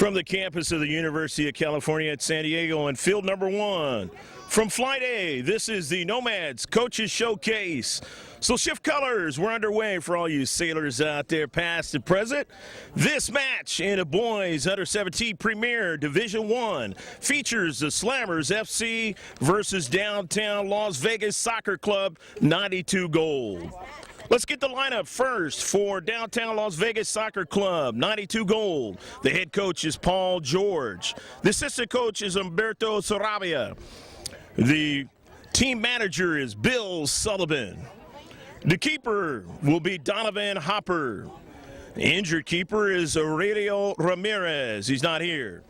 From the campus of the University of California at San Diego and field number 1. From Flight A, this is the Nomads Coaches Showcase. So shift colors, we're underway for all you sailors out there past and present. This match in a boys under 17 Premier Division 1 features the Slammers FC versus Downtown Las Vegas Soccer Club 92 Gold. Let's get the lineup first for Downtown Las Vegas Soccer Club, 92 Gold. The head coach is Paul George. The assistant coach is Humberto Sarabia. The team manager is Bill Sullivan. The keeper will be Donovan Hopper. The injured keeper is Aurelio Ramirez. He's not here.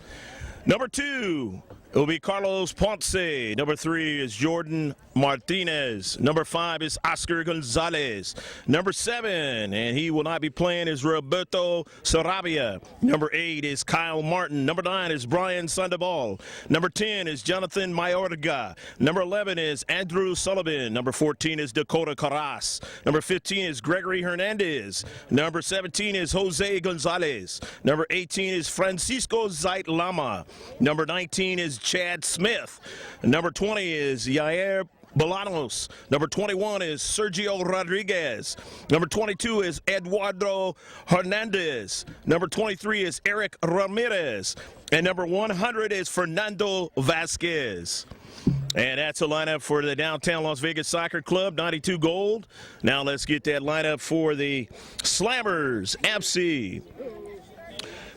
Number 2. It will be Carlos Ponce. Number 3 is Jordan Martinez. Number 5 is Oscar Gonzalez. Number 7, and he will not be playing, is Roberto Sarabia. Number 8 is Kyle Martin. Number 9 is Brian Sandoval. Number 10 is Jonathan Mayorga. Number 11 is Andrew Sullivan. Number 14 is Dakota Carras. Number 15 is Gregory Hernandez. Number 17 is Jose Gonzalez. Number 18 is Francisco Zait Lama. Number 19 is Chad Smith. Number 20 is Yair Bolanos. Number 21 is Sergio Rodriguez. Number 22 is Eduardo Hernandez. Number 23 is Eric Ramirez. And number 100 is Fernando Vasquez. And that's a lineup for the Downtown Las Vegas Soccer Club, 92 Gold. Now let's get that lineup for the Slammers FC.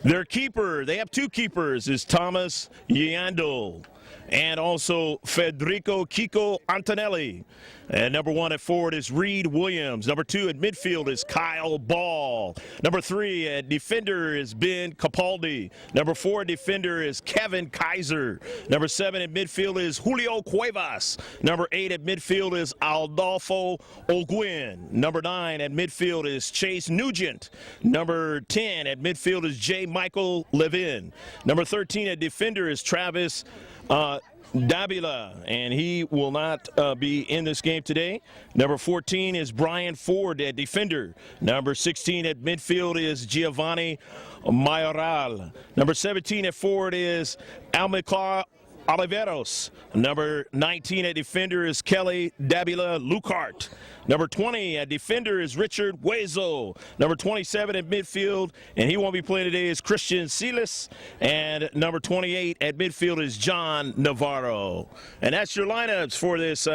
Their keeper, they have 2 keepers, is Thomas Yandel and also Federico Kiko Antonelli. And number 1 at forward is Reed Williams. Number 2 at midfield is Kyle Ball. Number 3 at defender is Ben Capaldi. Number 4 defender is Kevin Kaiser. Number 7 at midfield is Julio Cuevas. Number 8 at midfield is Aldolfo Olguin. Number 9 at midfield is Chase Nugent. Number 10 at midfield is J. Michael Levin. Number 13 at defender is Travis Davila, and he will not be in this game today. Number 14 is Brian Ford at defender. Number 16 at midfield is Giovanni Mayoral. Number 17 at forward is Almiclar Oliveros. Number 19 at defender is Kelly Davila Lucart. Number 20 at defender is Richard Huezo. Number 27 at midfield, and he won't be playing today, is Christian Silas. And number 28 at midfield is John Navarro. And that's your lineups for this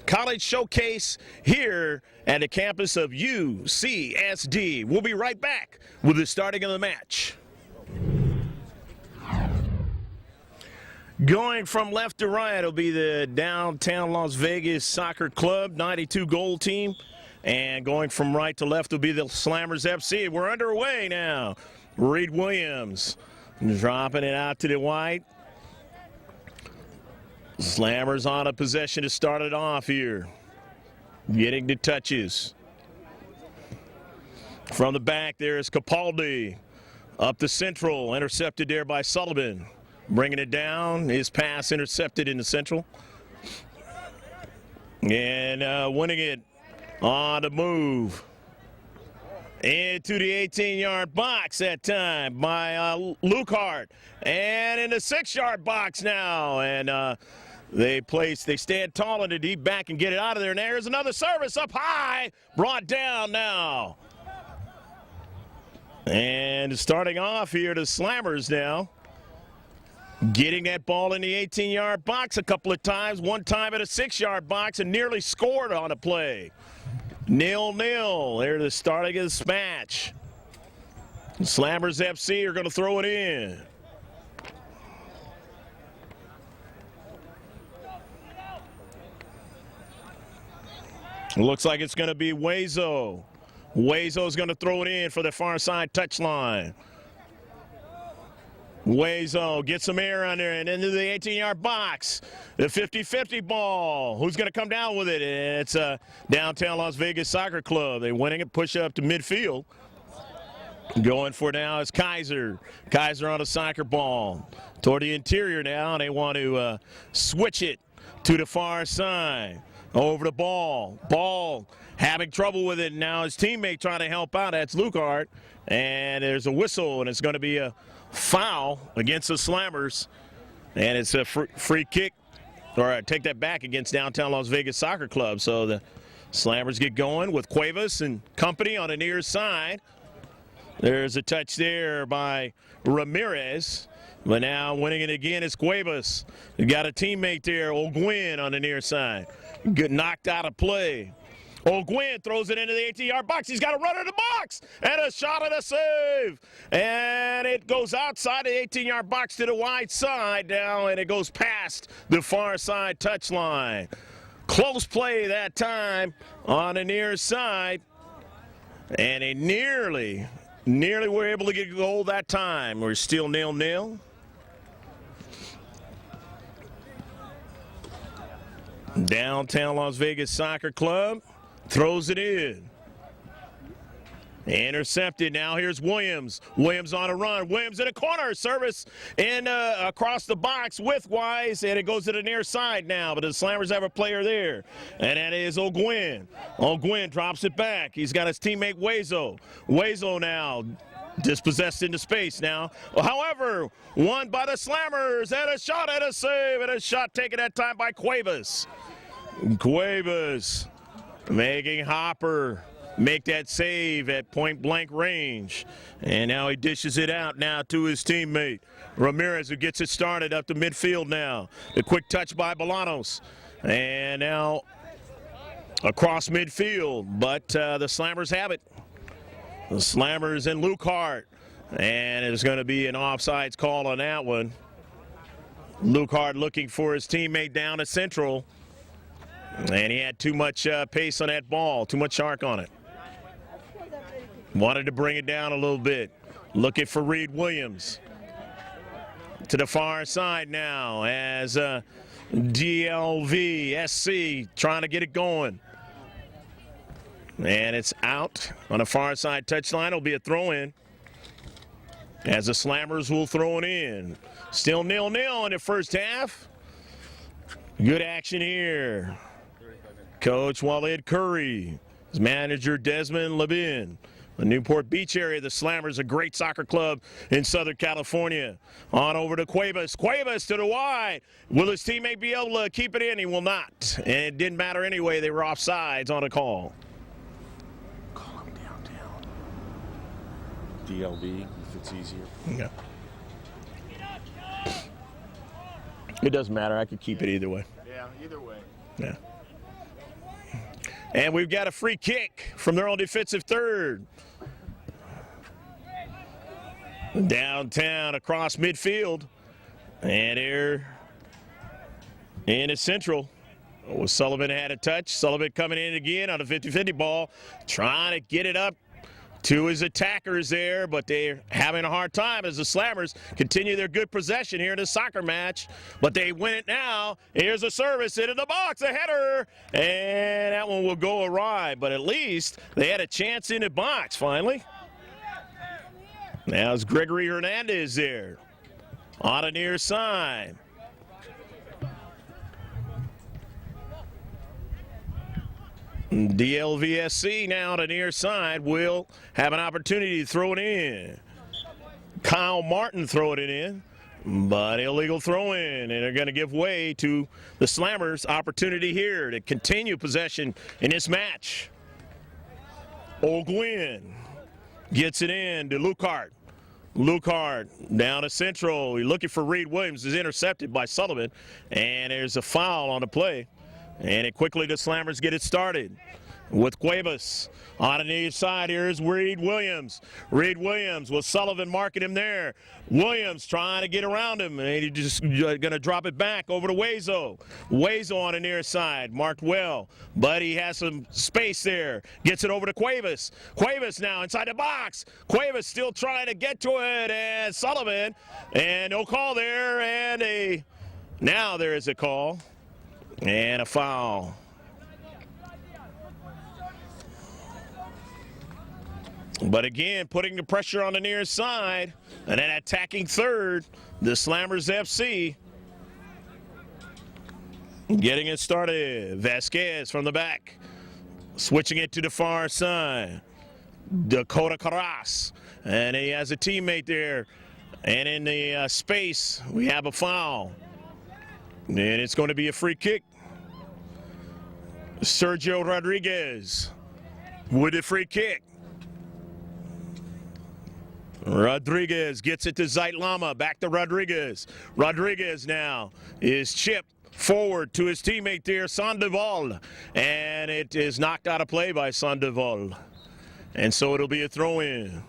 college showcase here at the campus of UCSD. We'll be right back with the starting of the match. Going from left to right will be the Downtown Las Vegas Soccer Club 92 Gold team. And going from right to left will be the Slammers FC. We're underway now. Reed Williams dropping it out to the white. Slammers on a possession to start it off here. Getting the touches. From the back there is Capaldi. Up the central, intercepted there by Sullivan. Bringing it down, his pass intercepted in the central. And winning it on the move. Into the 18-yard box that time by Lucart. And in the 6-yard box now. And they stand tall in the deep back and get it out of there. And there's another service up high, brought down now. And starting off here, the Slammers now. Getting that ball in the 18-yard box a couple of times, one time at a 6-yard box, and nearly scored on a play. 0-0. They're the starting of this match. Slammers FC are going to throw it in. Looks like it's going to be Huezo. Huezo's going to throw it in for the far side touchline. Huezo gets some air on there and into the 18-yard box. The 50-50 ball. Who's going to come down with it? It's Downtown Las Vegas Soccer Club. They're winning it, push up to midfield. Going for now is Kaiser. Kaiser on a soccer ball. Toward the interior now. They want to switch it to the far side. Over the ball. Ball having trouble with it. Now his teammate trying to help out. That's Lucart. And there's a whistle, and it's going to be a foul against the Slammers, and it's a free kick, or I take that back, against Downtown Las Vegas Soccer Club. So the Slammers get going with Cuevas and company on the near side. There's a touch there by Ramirez, but now winning it again is Cuevas. You got a teammate there, Olguin, on the near side. Get knocked out of play. Olguin throws it into the 18-yard box. He's got a runner in the box, and a shot and a save. And it goes outside the 18-yard box to the wide side now, and it goes past the far side touchline. Close play that time on the near side, and they nearly were able to get a goal that time. We're still 0-0. Downtown Las Vegas Soccer Club throws it in. Intercepted. Now here's Williams. Williams on a run. Williams in a corner. Service in across the box with Wise, and it goes to the near side now. But the Slammers have a player there, and that is Olguin. Olguin drops it back. He's got his teammate Hueso. Hueso now dispossessed into space now. However, won by the Slammers, and a shot and a save, and a shot taken that time by Cuevas. Cuevas making Hopper make that save at point-blank range. And now he dishes it out now to his teammate, Ramirez, who gets it started up to midfield now. The quick touch by Bolanos. And now across midfield, but the Slammers have it. The Slammers and Luke Hart. And there's going to be an offsides call on that one. Luke Hart looking for his teammate down at Central. And he had too much pace on that ball, too much arc on it. Wanted to bring it down a little bit. Looking for Reed Williams. To the far side now as Lvsc trying to get it going. And it's out on the far side touchline. It'll be a throw-in as the Slammers will throw it in. Still 0-0 in the first half. Good action here. Coach Walid Curry, his manager Desmond Labin. The Newport Beach area, the Slammers, a great soccer club in Southern California. On over to Cuevas. Cuevas to the wide. Will his teammate be able to keep it in? He will not. And it didn't matter anyway. They were offsides on a call. Call him downtown. DLB, if it's easier. Yeah. It doesn't matter. I could keep it either way. Yeah, either way. Yeah. And we've got a free kick from their own defensive third. Downtown across midfield. And here in the Central. Oh, Sullivan had a touch. Sullivan coming in again on a 50-50 ball. Trying to get it up to his attackers there, but they're having a hard time as the Slammers continue their good possession here in the soccer match. But they win it now. Here's a service into the box, a header, and that one will go awry. But at least they had a chance in the box finally. Now it's Gregory Hernandez there on the near side. Lvsc now to near side will have an opportunity to throw it in. Kyle Martin throwing it in, but illegal throw in, and they're going to give way to the Slammers' opportunity here to continue possession in this match. Olguin gets it in to Luke Hart. Luke Hart down to Central. He's looking for Reed Williams. Is intercepted by Sullivan, and there's a foul on the play. And it quickly the Slammers get it started with Cuevas. On the near side here is Reed Williams. Reed Williams with Sullivan marking him there. Williams trying to get around him, and he's just going to drop it back over to Hueso. Hueso on the near side, marked well, but he has some space there. Gets it over to Cuevas. Cuevas now inside the box. Cuevas still trying to get to it, and Sullivan, and no call there, and now there is a call. And a foul. But again, putting the pressure on the near side and then attacking third, the Slammers FC. Getting it started. Vasquez from the back. Switching it to the far side. Dakota Carras. And he has a teammate there. And in the space, we have a foul. And it's going to be a free kick. Sergio Rodriguez with a free kick. Rodriguez gets it to Zeitlama. Back to Rodriguez. Rodriguez now is chipped forward to his teammate there, Sandoval. And it is knocked out of play by Sandoval. And so it'll be a throw-in.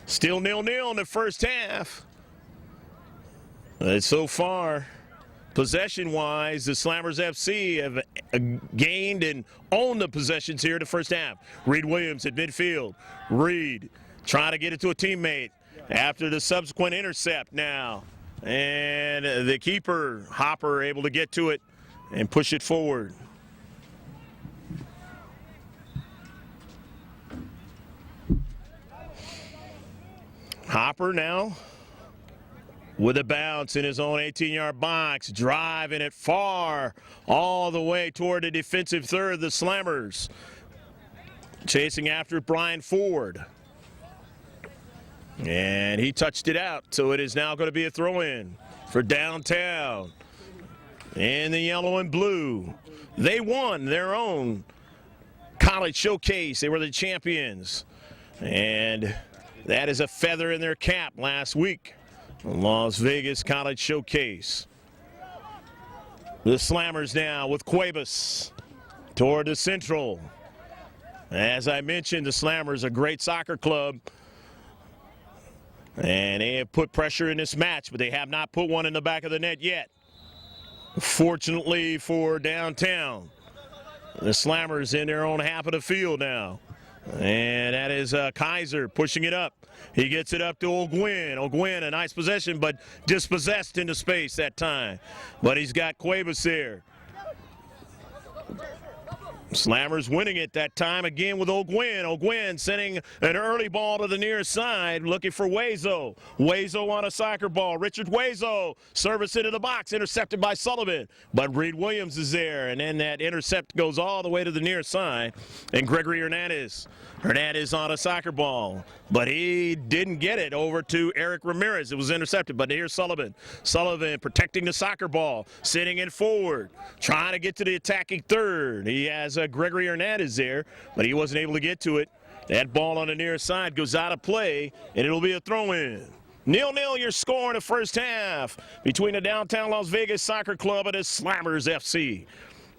Still 0-0 in the first half. So far, possession-wise, the Slammers FC have gained and owned the possessions here in the first half. Reed Williams at midfield. Reed trying to get it to a teammate after the subsequent intercept now. And the keeper, Hopper, able to get to it and push it forward. Hopper now with a bounce in his own 18-yard box, driving it far all the way toward the defensive third of the Slammers. Chasing after Brian Ford. And he touched it out, so it is now going to be a throw-in for downtown. In the yellow and blue, they won their own college showcase. They were the champions. And that is a feather in their cap last week. The Las Vegas College Showcase. The Slammers now with Cuevas toward the central. As I mentioned, the Slammers, a great soccer club. And they have put pressure in this match, but they have not put one in the back of the net yet. Fortunately for downtown, the Slammers in their own half of the field now. And that is Kaiser pushing it up. He gets it up to Ogwin. Ogwin, a nice possession, but dispossessed into space that time. But he's got Cuevas there. Slammers winning it that time again with Ogwin. Ogwin sending an early ball to the near side, looking for Huezo. Huezo on a soccer ball. Richard Huezo, service into the box, intercepted by Sullivan. But Reed Williams is there, and then that intercept goes all the way to the near side. And Gregory Hernandez. Hernandez on a soccer ball, but he didn't get it over to Eric Ramirez. It was intercepted, but here's Sullivan. Sullivan protecting the soccer ball, sitting it forward, trying to get to the attacking third. He has Gregory Hernandez there, but he wasn't able to get to it. That ball on the near side goes out of play, and it'll be a throw-in. 0-0 your score in the first half between the Downtown Las Vegas Soccer Club and the Slammers FC.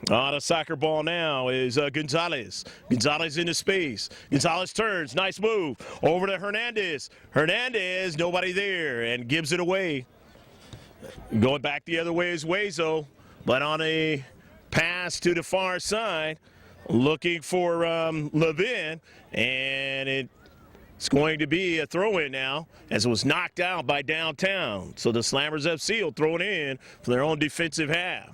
On a soccer ball now is Gonzalez. Gonzalez into space. Gonzalez turns. Nice move. Over to Hernandez. Hernandez, nobody there, and gives it away. Going back the other way is Huezo, but on a pass to the far side, looking for Levin, and it's going to be a throw-in now, as it was knocked out by Downtown. So the Slammers FC will throw it in for their own defensive half.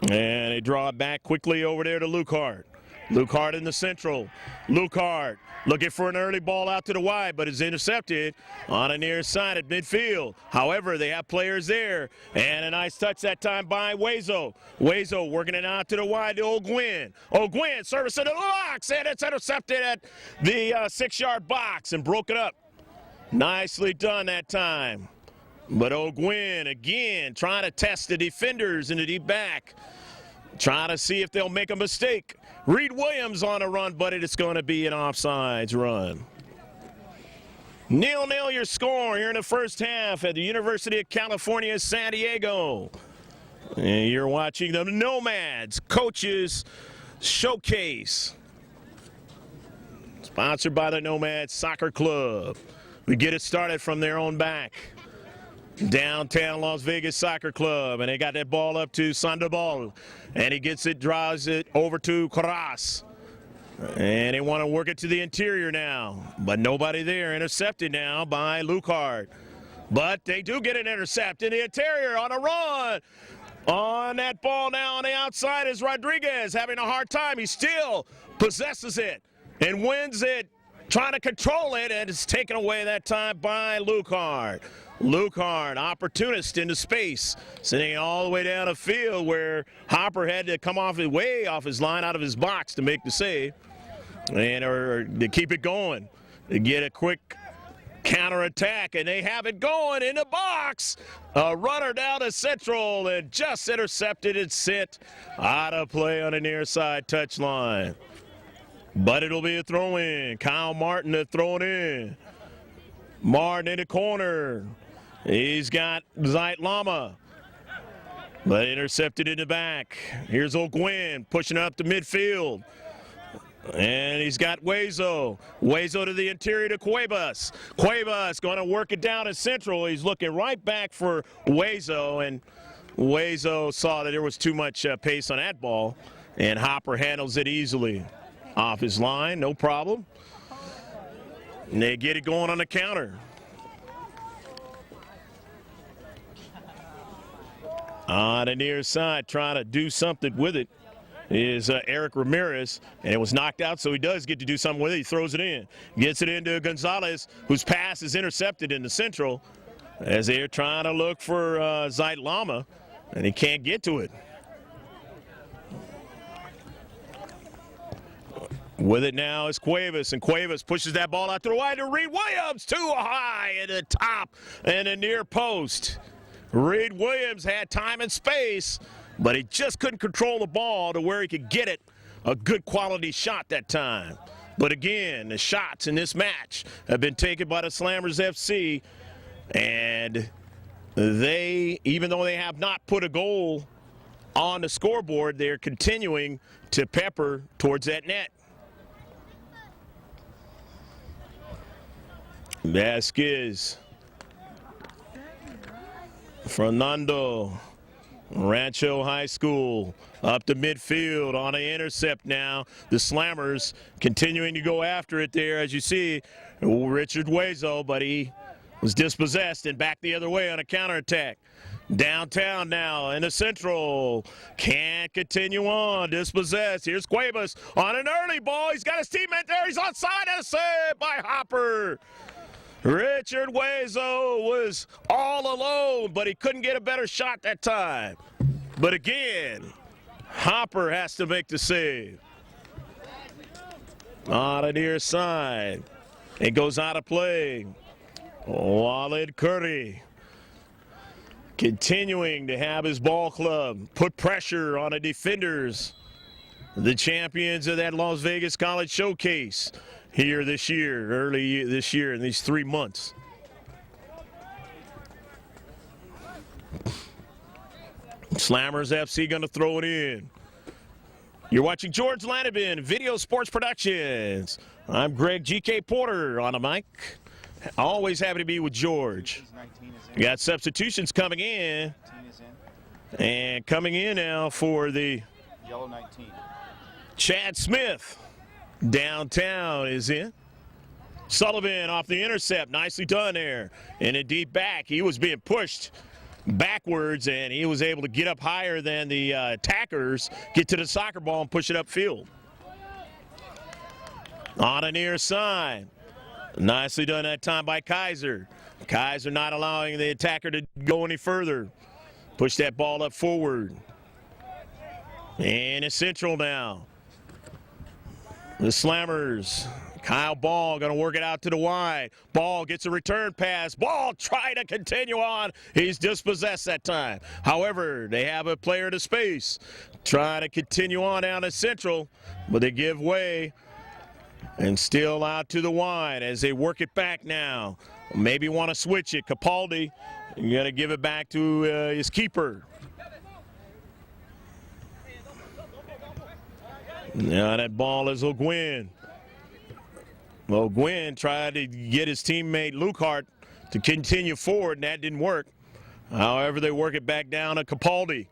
And they draw it back quickly over there to Lukehart. Lukehart in the central. Lukehart looking for an early ball out to the wide, but is intercepted on a near side at midfield. However, they have players there. And a nice touch that time by Huezo. Huezo working it out to the wide to Ogwin. Ogwin service into the box, and it's intercepted at the 6-yard box and broken up. Nicely done that time. But Ogwin, again, trying to test the defenders in the deep back. Trying to see if they'll make a mistake. Reed Williams on a run, but it's going to be an offsides run. 0-0 your score here in the first half at the University of California, San Diego. And you're watching the Nomads Coaches Showcase. Sponsored by the Nomads Soccer Club. We get it started from their own back. Downtown Las Vegas Soccer Club, and they got that ball up to Sandoval, and he gets it, draws it over to Carras, and they want to work it to the interior now, but nobody there. Intercepted now by Lukehart, but they do get an intercept in the interior on a run. On that ball now on the outside is Rodriguez, having a hard time. He still possesses it and wins it, trying to control it, and it's taken away that time by Lukehart. Lukehart, opportunist into space, sitting all the way down the field where Hopper had to come way off his line out of his box to make the save, and or to keep it going, to get a quick Counterattack, and they have it going in the box. A runner down to central and just intercepted and sent out of play on the near side touchline. But it'll be a throw-in. Kyle Martin to throw it in. Martin in the corner. He's got Zeitlama, but intercepted in the back. Here's O'Gwen pushing up to midfield. And he's got Hueso. Hueso to the interior to Cuevas. Cuevas going to work it down at central. He's looking right back for Hueso, and Hueso saw that there was too much pace on that ball, and Hopper handles it easily. Off his line, no problem. And they get it going on the counter. On the near side, trying to do something with it is Eric Ramirez, and it was knocked out, so he does get to do something with it. He throws it in. Gets it into Gonzalez, whose pass is intercepted in the central as they're trying to look for Zeitlama, and he can't get to it. With it now is Cuevas, and Cuevas pushes that ball out to the wide to Reed Williams, too high at the top and the near post. Reed Williams had time and space, but he just couldn't control the ball to where he could get it. A good quality shot that time. But again, the shots in this match have been taken by the Slammers FC, and they, even though they have not put a goal on the scoreboard, they're continuing to pepper towards that net. Vasquez, Fernando, Rancho High School, up to midfield on an intercept now. The Slammers continuing to go after it there, as you see, Richard Hueso, but he was dispossessed and back the other way on a counterattack. Downtown now in the central. Can't continue on. Dispossessed. Here's Cuevas on an early ball. He's got his teammate there. He's onside and a save by Hopper. Richard Hueso was all alone, but he couldn't get a better shot that time. But again, Hopper has to make the save. On the near side. It goes out of play. Walid Curry continuing to have his ball club put pressure on the defenders, the champions of that Las Vegas College Showcase here this year, early this year in these 3 months. Slammers FC going to throw it in. You're watching George Lanabin, Video Sports Productions. I'm Greg G.K. Porter on the mic. Always happy to be with George. We got substitutions coming in. And coming in now for the Yellow 19. Chad Smith. Downtown is in. Sullivan off the intercept. Nicely done there. In a deep back. He was being pushed backwards, and he was able to get up higher than the attackers, get to the soccer ball and push it upfield. On the near side. Nicely done that time by Kaiser. Kaiser not allowing the attacker to go any further. Push that ball up forward. And it's central now. The Slammers. Kyle Ball going to work it out to the wide. Ball gets a return pass. Ball try to continue on. He's dispossessed that time. However, they have a player to space. Trying to continue on down to central, but they give way. And still out to the wide as they work it back now. Maybe want to switch it. Capaldi, you're going to give it back to his keeper. Now that ball is O'Gwen. O'Gwen tried to get his teammate Lukehart to continue forward, and that didn't work. However, they work it back down to Capaldi.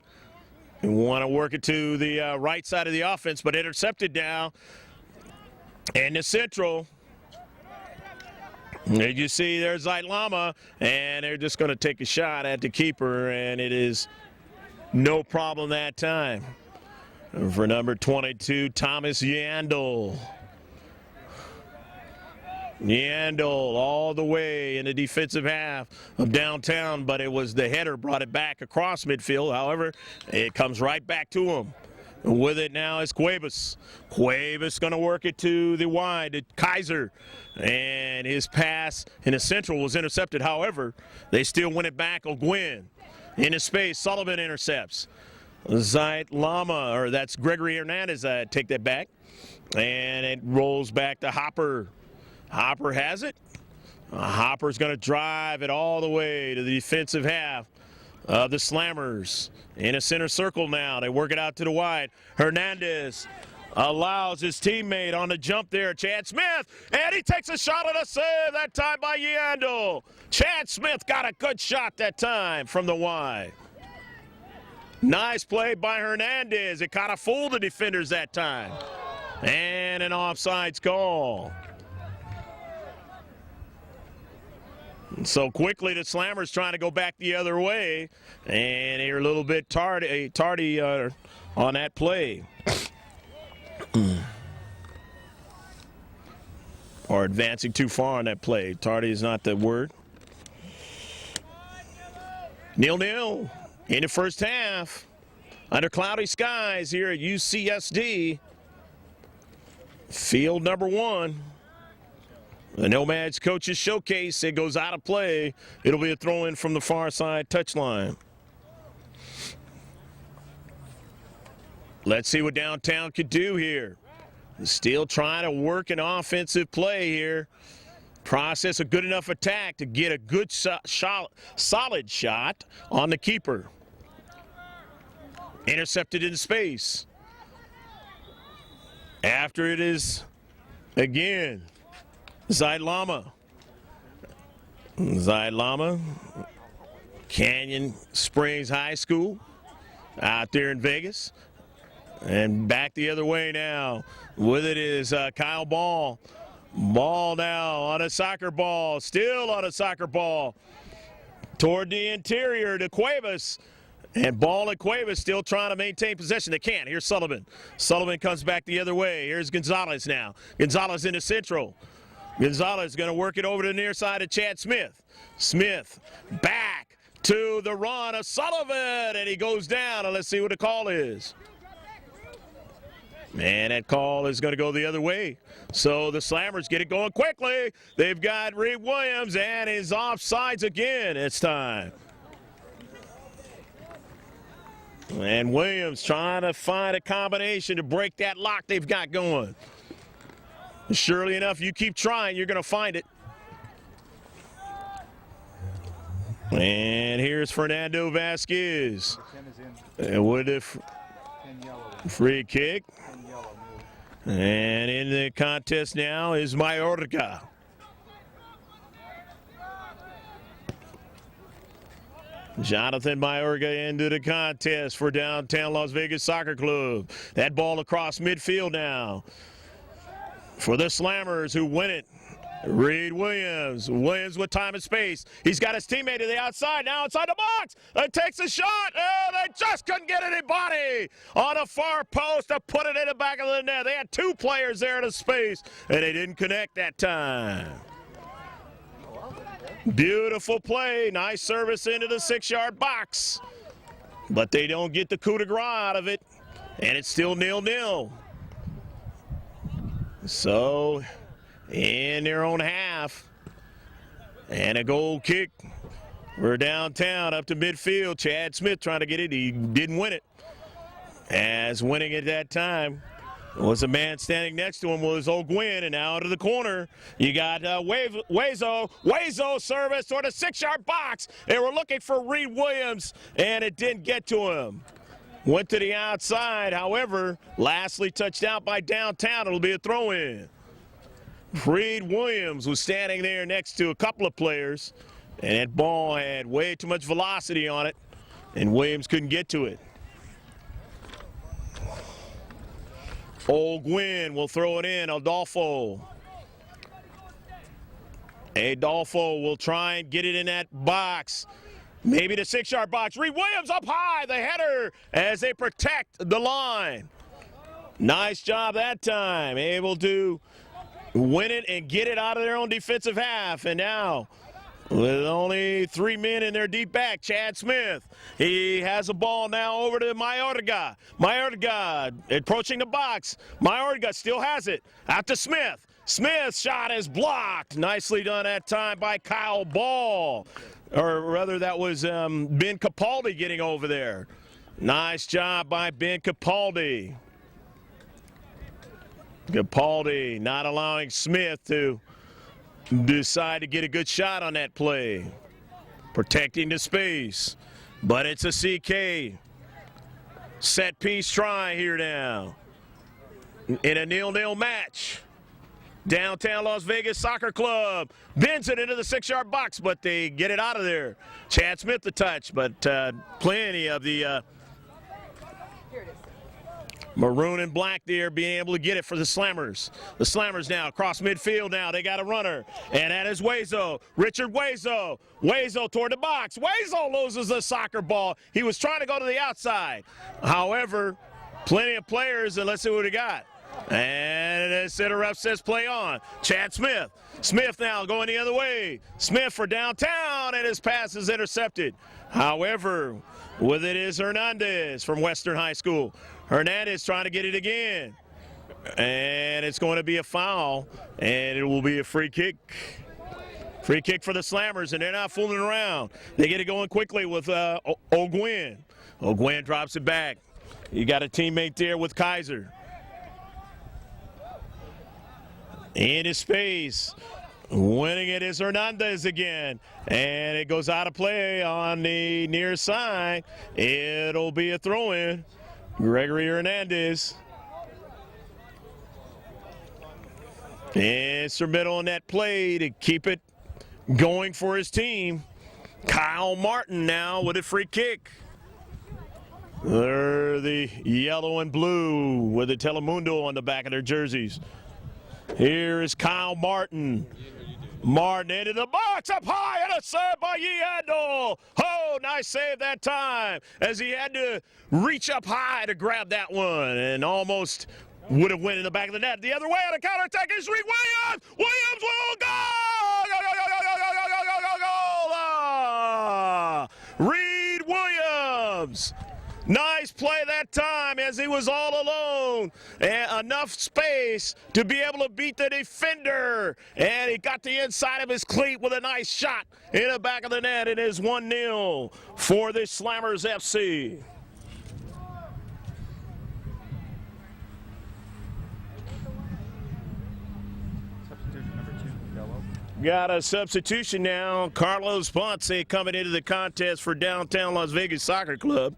They want to work it to the right side of the offense, but intercepted now. And the central. As you see, there's Zeitlama, and they're just going to take a shot at the keeper, and it is no problem that time. For number 22, Thomas Yandel. Yandel all the way in the defensive half of downtown, but it was the header brought it back across midfield. However, it comes right back to him. With it now is Cuevas. Cuevas going to work it to the wide to Kaiser. And his pass in the central was intercepted. However, they still win it back. O'Gwen into space. Sullivan intercepts. Zayt Lama, or that's Gregory Hernandez, take that back. And it rolls back to Hopper. Hopper has it. Hopper's going to drive it all the way to the defensive half of the Slammers. In a center circle now. They work it out to the wide. Hernandez allows his teammate on the jump there, Chad Smith, and he takes a shot at a save that time by Yandel. Chad Smith got a good shot that time from the wide. Nice play by Hernandez. It kind of fooled the defenders that time. And an offsides call. So quickly the Slammers trying to go back the other way, and they're a little bit tardy on that play. Or advancing too far on that play. Tardy is not the word. 0-0 in the first half. Under cloudy skies here at UCSD. Field number 1. The Nomads Coaches Showcase, it goes out of play. It'll be a throw-in from the far side touchline. Let's see what downtown could do here. Still trying to work an offensive play here. Process a good enough attack to get a good solid shot on the keeper. Intercepted in space. After it is, again, Zayt Lama. Zayt Lama, Canyon Springs High School out there in Vegas. And back the other way now. With it is Kyle Ball. Ball now on a soccer ball. Still on a soccer ball. Toward the interior to Cuevas. And Ball and Cuevas still trying to maintain possession. They can't. Here's Sullivan. Sullivan comes back the other way. Here's Gonzalez now. Gonzalez in the central. Gonzalez going to work it over to the near side of Chad Smith. Smith back to the run of Sullivan, and he goes down. And let's see what the call is. And that call is going to go the other way. So the Slammers get it going quickly. They've got Reed Williams, and he's offsides again. It's time. And Williams trying to find a combination to break that lock they've got going. Surely enough, you keep trying, you're going to find it. And here's Fernando Vasquez. With the free kick. And in the contest now is Mayorga. Jonathan Mayorga into the contest for downtown Las Vegas Soccer Club. That ball across midfield now. For the Slammers who win it, Reed Williams. Williams with time and space. He's got his teammate to the outside, now inside the box. It takes a shot. Oh, they just couldn't get anybody on a far post to put it in the back of the net. They had two players there in the space, and they didn't connect that time. Beautiful play. Nice service into the 6-yard box. But they don't get the coup de grace out of it, and it's still 0-0. So, in their own half, and a goal kick. We're downtown up to midfield. Chad Smith trying to get it. He didn't win it. As winning at that time was a man standing next to him was O'Gwen, and now to the corner. You got Wazo. Wazo service toward the 6-yard box. They were looking for Reed Williams, and it didn't get to him. Went to the outside, however, lastly touched out by downtown. It'll be a throw-in. Reed Williams was standing there next to a couple of players, and that ball had way too much velocity on it, and Williams couldn't get to it. O'Gwen will throw it in. Adolfo will try and get it in that box. Maybe the 6-yard box. Reed Williams up high, the header, as they protect the line. Nice job that time. Able to win it and get it out of their own defensive half. And now With only 3 men in their deep back, Chad Smith. He has a ball now over to Mayorga. Mayorga approaching the box. Mayorga still has it. Out to Smith. Smith's shot is blocked. Nicely done that time by Kyle Ball. Or rather, that was Ben Capaldi getting over there. Nice job by Ben Capaldi. Capaldi not allowing Smith to decide to get a good shot on that play. Protecting the space. But it's a CK. Set piece try here now. In a 0-0 match. Downtown Las Vegas Soccer Club bends it into the 6-yard box, but they get it out of there. Chad Smith the touch, but plenty of the maroon and black there being able to get it for the Slammers. The Slammers now across midfield now. They got a runner, and that is Wezo. Richard Wezo. Wezo toward the box. Wezo loses the soccer ball. He was trying to go to the outside. However, plenty of players, and let's see what we got. And the center ref says play on. Chad Smith. Smith now going the other way. Smith for downtown, and his pass is intercepted. However, with it is Hernandez from Western High School. Hernandez trying to get it again. And it's going to be a foul, and it will be a free kick. Free kick for the Slammers, and they're not fooling around. They get it going quickly with O'Gwen. O'Gwen drops it back. You got a teammate there with Kaiser. In his space. Winning it is Hernandez again. And it goes out of play on the near side. It'll be a throw-in. Gregory Hernandez. Instrumental in that play to keep it going for his team. Kyle Martin now with a free kick. They're the yellow and blue with the Telemundo on the back of their jerseys. Here is Kyle Martin. Martin into the box, up high, and a save by Yeandle. Oh, nice save that time, as he had to reach up high to grab that one, and almost would have went in the back of the net. The other way on a counterattack is Reed Williams. Williams will go! Reed Williams. Nice play that time as he was all alone. And enough space to be able to beat the defender. And he got the inside of his cleat with a nice shot in the back of the net. It is 1-0 for the Slammers FC. Substitution number 2, yellow. Got a substitution now. Carlos Ponce coming into the contest for Downtown Las Vegas Soccer Club.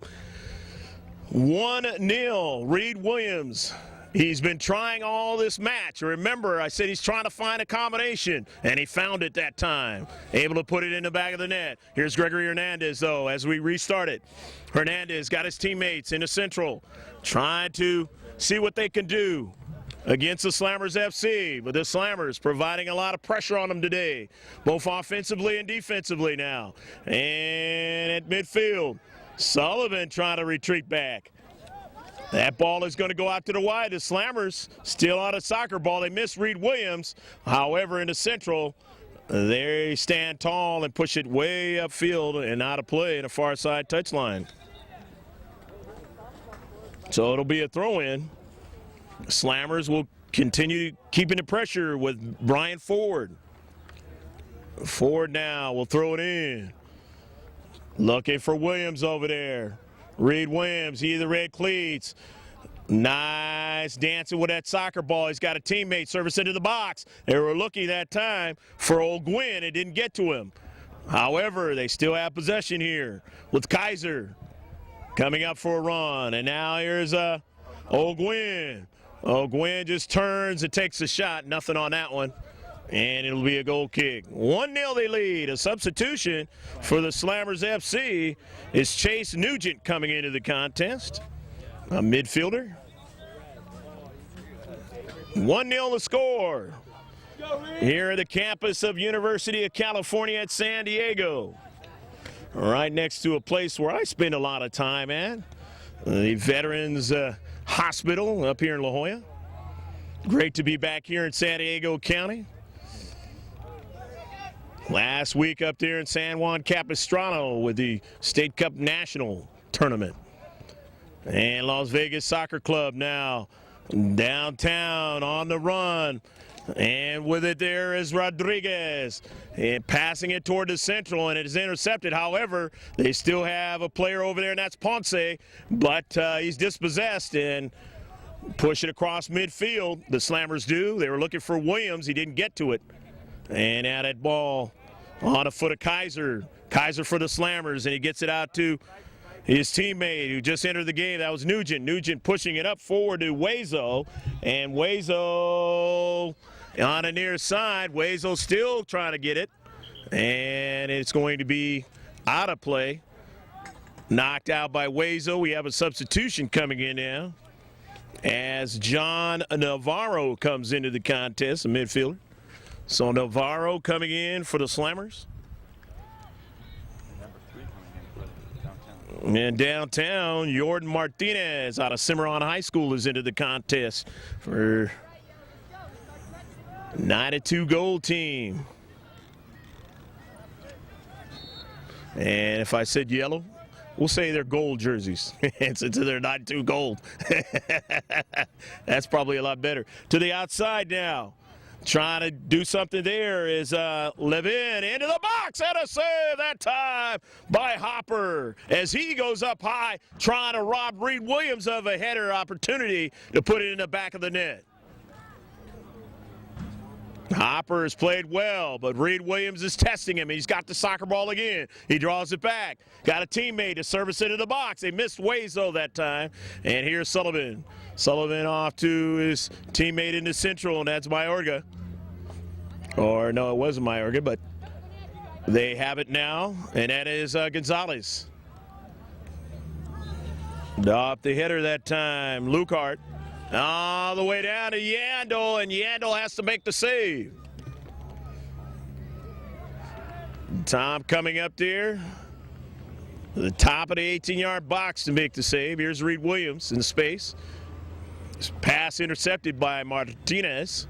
1-0, Reed Williams. He's been trying all this match. Remember, I said he's trying to find a combination, and he found it that time. Able to put it in the back of the net. Here's Gregory Hernandez, though, as we restart it. Hernandez got his teammates in the central, trying to see what they can do against the Slammers FC. But the Slammers providing a lot of pressure on them today, both offensively and defensively now. And at midfield, Sullivan trying to retreat back. That ball is going to go out to the wide. The Slammers still out of soccer ball. They miss Reed Williams. However, in the central, they stand tall and push it way upfield and out of play in a far side touchline. So it'll be a throw-in. Slammers will continue keeping the pressure with Brian Ford. Ford now will throw it in. Looking for Williams over there. Reed Williams, he the red cleats. Nice dancing with that soccer ball. He's got a teammate service into the box. They were looking that time for Old Gwynn. It didn't get to him. However, they still have possession here with Kaiser coming up for a run. And now here's Old Gwynn. Old Gwynn just turns and takes a shot. Nothing on that one. And it'll be a goal kick. 1-0 they lead. A substitution for the Slammers FC is Chase Nugent coming into the contest. A midfielder. 1-0 the score. Here at the campus of University of California at San Diego. Right next to a place where I spend a lot of time at. The Veterans Hospital up here in La Jolla. Great to be back here in San Diego County. last week up there in San Juan Capistrano with the State Cup National Tournament. And Las Vegas Soccer Club now downtown on the run. And with it there is Rodriguez, and passing it toward the central, and it is intercepted. However, they still have a player over there, and that's Ponce, but he's dispossessed and push it across midfield. The Slammers do. They were looking for Williams. He didn't get to it. And now that ball on a foot of Kaiser. Kaiser for the Slammers, and he gets it out to his teammate who just entered the game. That was Nugent. Nugent pushing it up forward to Hueso, and Hueso on the near side. Hueso still trying to get it, and it's going to be out of play. Knocked out by Hueso. We have a substitution coming in now as John Navarro comes into the contest, a midfielder. So Navarro coming in for the Slammers. And downtown, Jordan Martinez out of Cimarron High School is into the contest for 9-2 goal team. And if I said yellow, we'll say they're gold jerseys. Since they're 9-2 gold. That's probably a lot better. To the outside now. Trying to do something there is Levin into the box, and a save that time by Hopper as he goes up high trying to rob Reed Williams of a header opportunity to put it in the back of the net. Hopper has played well, but Reed Williams is testing him. He's got the soccer ball again. He draws it back. Got a teammate to service it in the box. They missed Hueso that time. And here's Sullivan. Sullivan off to his teammate in the central, and that's Mayorga. Or no, it wasn't Mayorga, but they have it now, and that is Gonzalez. Off the header that time, Lukart. All the way down to Yandel, and Yandel has to make the save. Tom coming up there. The top of the 18-yard box to make the save. Here's Reed Williams in space. Pass intercepted by Martinez.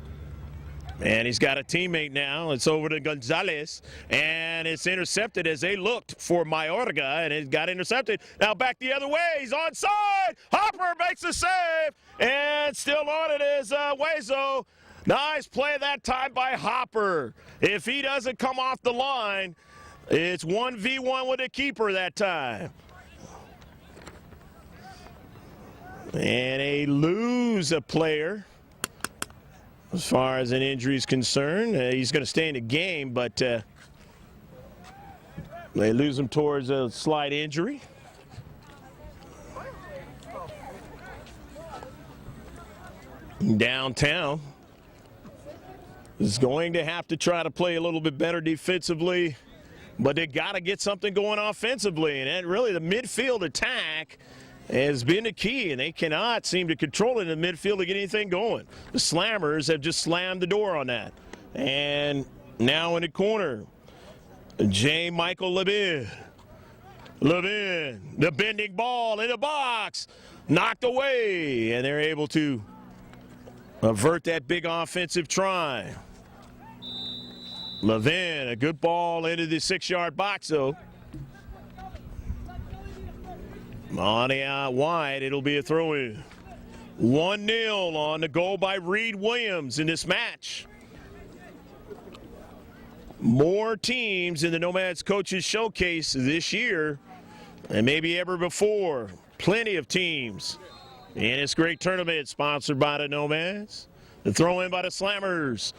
And he's got a teammate now. It's over to Gonzalez. And it's intercepted as they looked for Mayorga, and it got intercepted. Now back the other way. He's onside. Hopper makes the save. And still on it is Hueso. Nice play that time by Hopper. If he doesn't come off the line, it's 1v1 with the keeper that time. And they lose a player. As far as an injury is concerned, he's going to stay in the game, but they lose him towards a slight injury. Downtown is going to have to try to play a little bit better defensively, but they got to get something going offensively, and really the midfield attack has been the key, and they cannot seem to control it in the midfield to get anything going. The Slammers have just slammed the door on that. And now in the corner, J. Michael Levin. Levin, the bending ball in the box, knocked away, and they're able to avert that big offensive try. Levin, a good ball into the 6-yard box, though. On the out wide, it'll be a throw-in. 1-0 on the goal by Reed Williams in this match. More teams in the Nomads Coaches Showcase this year than maybe ever before. Plenty of teams in this great tournament sponsored by the Nomads. The throw-in by the Slammers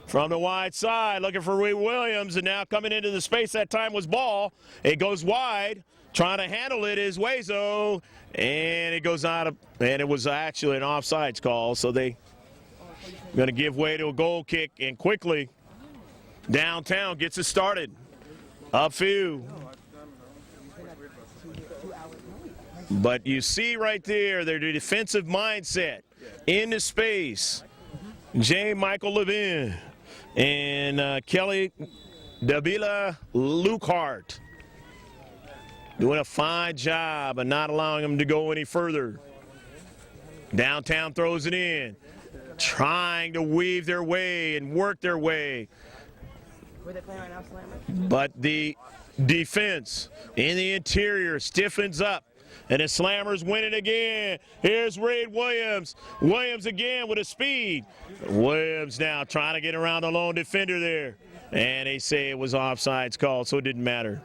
from the wide side, looking for Reed Williams, and now coming into the space that time was Ball. It goes wide. Trying to handle it is Hueso, and it goes out of, and it was actually an offsides call, so they going to give way to a goal kick, and quickly downtown gets it started. Upfield. But you see right there, their defensive mindset into space. J. Michael Levin and Kelly Davila Lukart. Doing a fine job of not allowing them to go any further. Downtown throws it in. Trying to weave their way and work their way. Where they playing right now, Slammer? But the defense in the interior stiffens up. And the Slammers win it again. Here's Reed Williams. Williams again with a speed. Williams now trying to get around the lone defender there. And they say it was offsides call, so it didn't matter.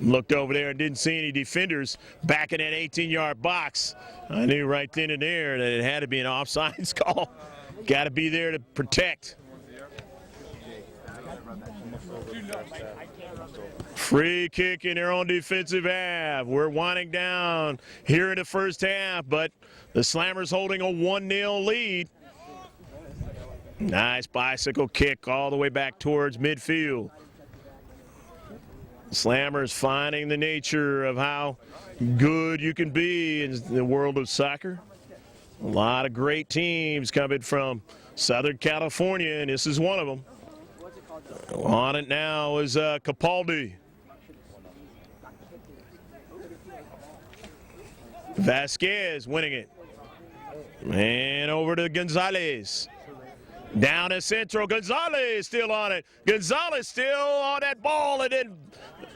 Looked over there and didn't see any defenders back in that 18-yard box. I knew right then and there that it had to be an offsides call. Got to be there to protect. Free kick in their own defensive half. We're winding down here in the first half, but the Slammers holding a 1-0 lead. Nice bicycle kick all the way back towards midfield. Slammers finding the nature of how good you can be in the world of soccer. A lot of great teams coming from Southern California, and this is one of them. On it now is Capaldi. Vasquez winning it. And over to Gonzalez. Down to Central. Gonzalez still on it. Gonzalez still on that ball, and then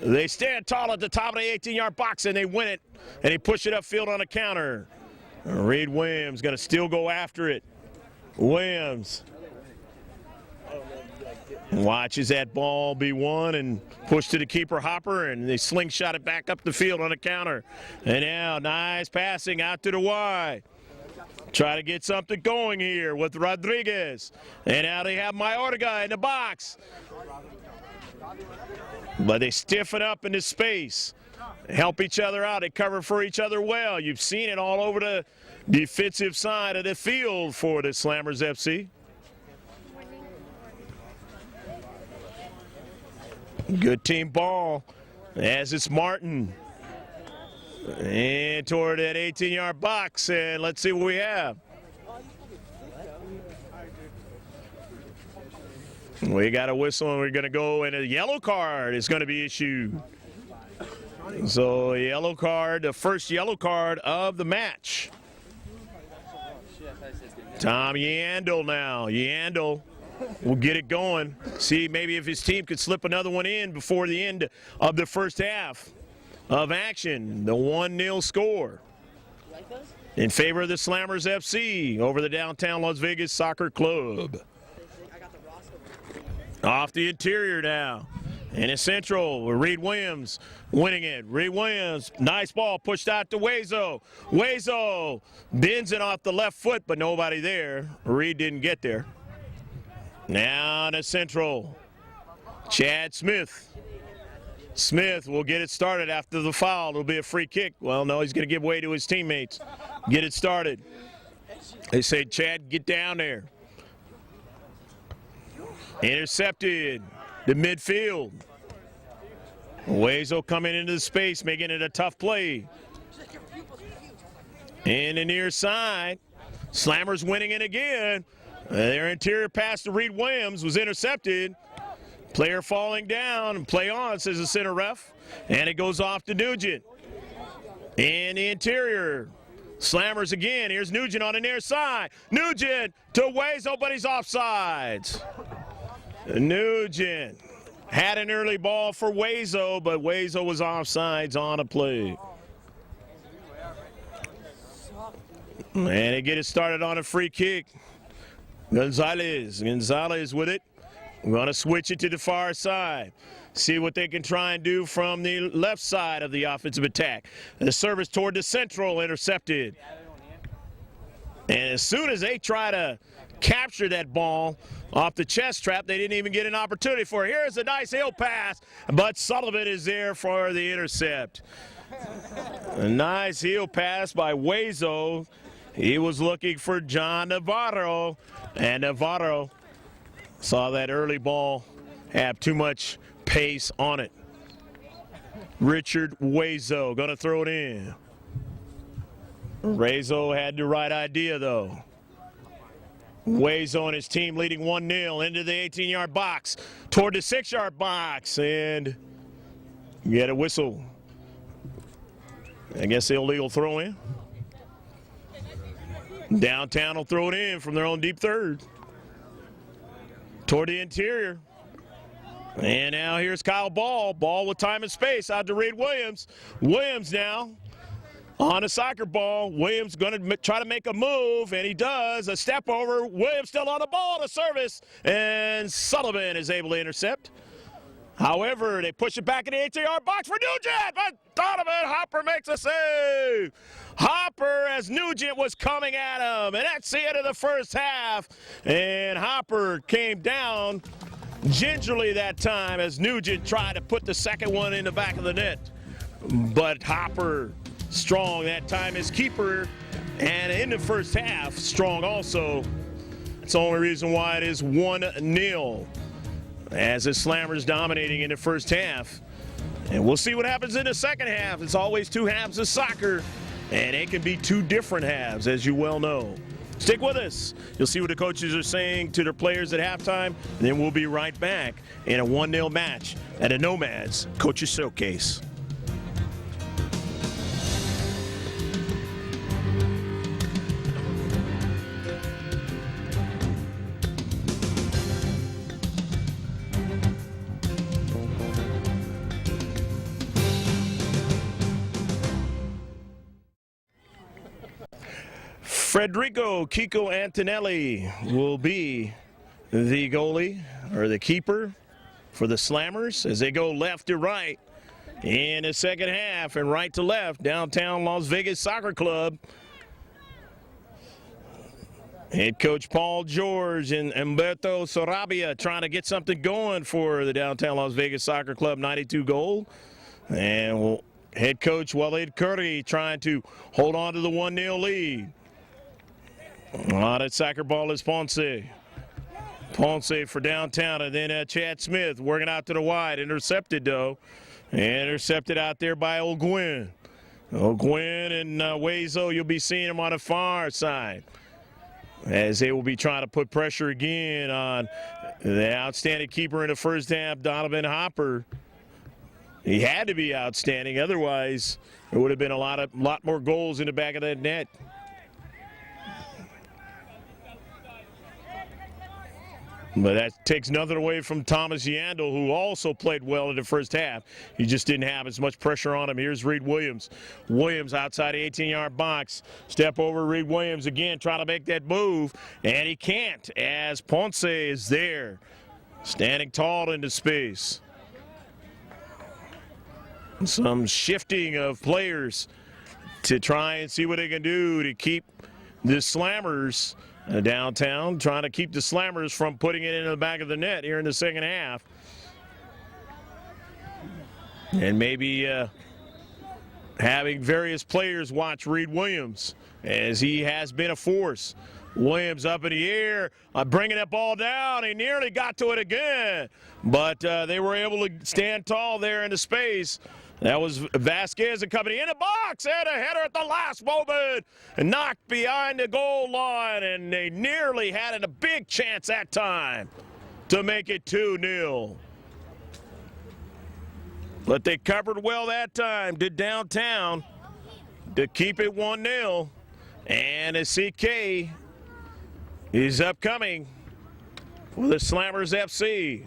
they stand tall at the top of the 18-yard box, and they win it. And they push it upfield on a counter. Reed Williams going to still go after it. Williams watches that ball be won and pushed to the keeper Hopper, and they slingshot it back up the field on a counter. And now nice passing out to the Y. Try to get something going here with Rodriguez. And now they have Mayorga in the box. But they stiffen up into space. Help each other out. They cover for each other well. You've seen it all over the defensive side of the field for the Slammers FC. Good team ball, as it's Martin. And toward that 18-yard box, and let's see what we have. We got a whistle, and we're going to go, and a yellow card is going to be issued. So a yellow card, the first yellow card of the match. Tom Yandel now. Yandel will get it going. See maybe if his team could slip another one in before the end of the first half of action. The 1-0 score in favor of the Slammers FC over the downtown Las Vegas Soccer Club. Off the interior now. And it's Central with Reed Williams winning it. Reed Williams, nice ball, pushed out to Hueso. Hueso bends it off the left foot, but nobody there. Reed didn't get there. Now to Central. Chad Smith. Smith will get it started after the foul. It'll be a free kick. Well, no, he's going to give way to his teammates. Get it started. They say, Chad, get down there. Intercepted. The midfield. Hueso coming into the space, making it a tough play. And the near side. Slammers winning it again. Their interior pass to Reed Williams was intercepted. Player falling down, and play on, says the center ref. And it goes off to Nugent. In the interior. Slammers again. Here's Nugent on the near side. Nugent to Hueso, but he's offsides. Nugent had an early ball for Hueso, but Hueso was offsides on a play. And they get it started on a free kick. Gonzalez with it. We're going to switch it to the far side. See what they can try and do from the left side of the offensive attack. And the service toward the Central, intercepted. And as soon as they try to capture that ball off the chest trap, they didn't even get an opportunity for it. Here's a nice heel pass, but Sullivan is there for the intercept. A nice heel pass by Hueso. He was looking for John Navarro, and Navarro saw that early ball have too much pace on it. Richard Hueso going to throw it in. Hueso had the right idea, though. Hueso and his team leading 1-0 into the 18-yard box, toward the 6-yard box, and get a whistle. I guess the illegal throw in. Downtown will throw it in from their own deep third. toward the interior. And now here's Kyle Ball. Ball with time and space out to Reed Williams. Williams now on a soccer ball. Williams going to try to make a move, and he does. A step over. Williams still on the ball to service, and Sullivan is able to intercept. However, they push it back in the 18-yard box for Nugent, but Donovan Hopper makes a save. Hopper as Nugent was coming at him, and that's the end of the first half. And Hopper came down gingerly that time as Nugent tried to put the second one in the back of the net. But Hopper strong that time as keeper, and in the first half, strong also. That's the only reason why it is 1-0. As the Slammers dominating in the first half. And we'll see what happens in the second half. It's always two halves of soccer, and it can be two different halves, as you well know. Stick with us. You'll see what the coaches are saying to their players at halftime, and then we'll be right back in a 1-0 match at a Nomads Coaches Showcase. Federico Kiko Antonelli will be the goalie or the keeper for the Slammers as they go left to right in the second half and right to left. Downtown Las Vegas Soccer Club. Head coach Paul George and Humberto Sarabia trying to get something going for the Downtown Las Vegas Soccer Club 92 goal. And head coach Walid Curry trying to hold on to the 1-0 lead. On that soccer ball is Ponce. Ponce for downtown, and then Chad Smith working out to the wide. Intercepted, though. Intercepted out there by O'Gwen. O'Gwen and Wazo, you'll be seeing him on the far side, as they will be trying to put pressure again on the outstanding keeper in the first half, Donovan Hopper. He had to be outstanding, otherwise there would have been a lot more goals in the back of that net. But that takes nothing away from Thomas Yandel, who also played well in the first half. He just didn't have as much pressure on him. Here's Reed Williams. Williams outside the 18-yard box. Step over Reed Williams again, trying to make that move, and he can't as Ponce is there, standing tall into space. Some shifting of players to try and see what they can do to keep the Slammers downtown, trying to keep the Slammers from putting it into the back of the net here in the second half. And maybe having various players watch Reed Williams, as he has been a force. Williams up in the air, bringing that ball down. He nearly got to it again, but they were able to stand tall there in the space. That was Vasquez and company in the box, and a header at the last moment, and knocked behind the goal line, and they nearly had a big chance that time to make it 2-0. But they covered well that time, did downtown, to keep it 1-0. And a CK is upcoming for the Slammers FC.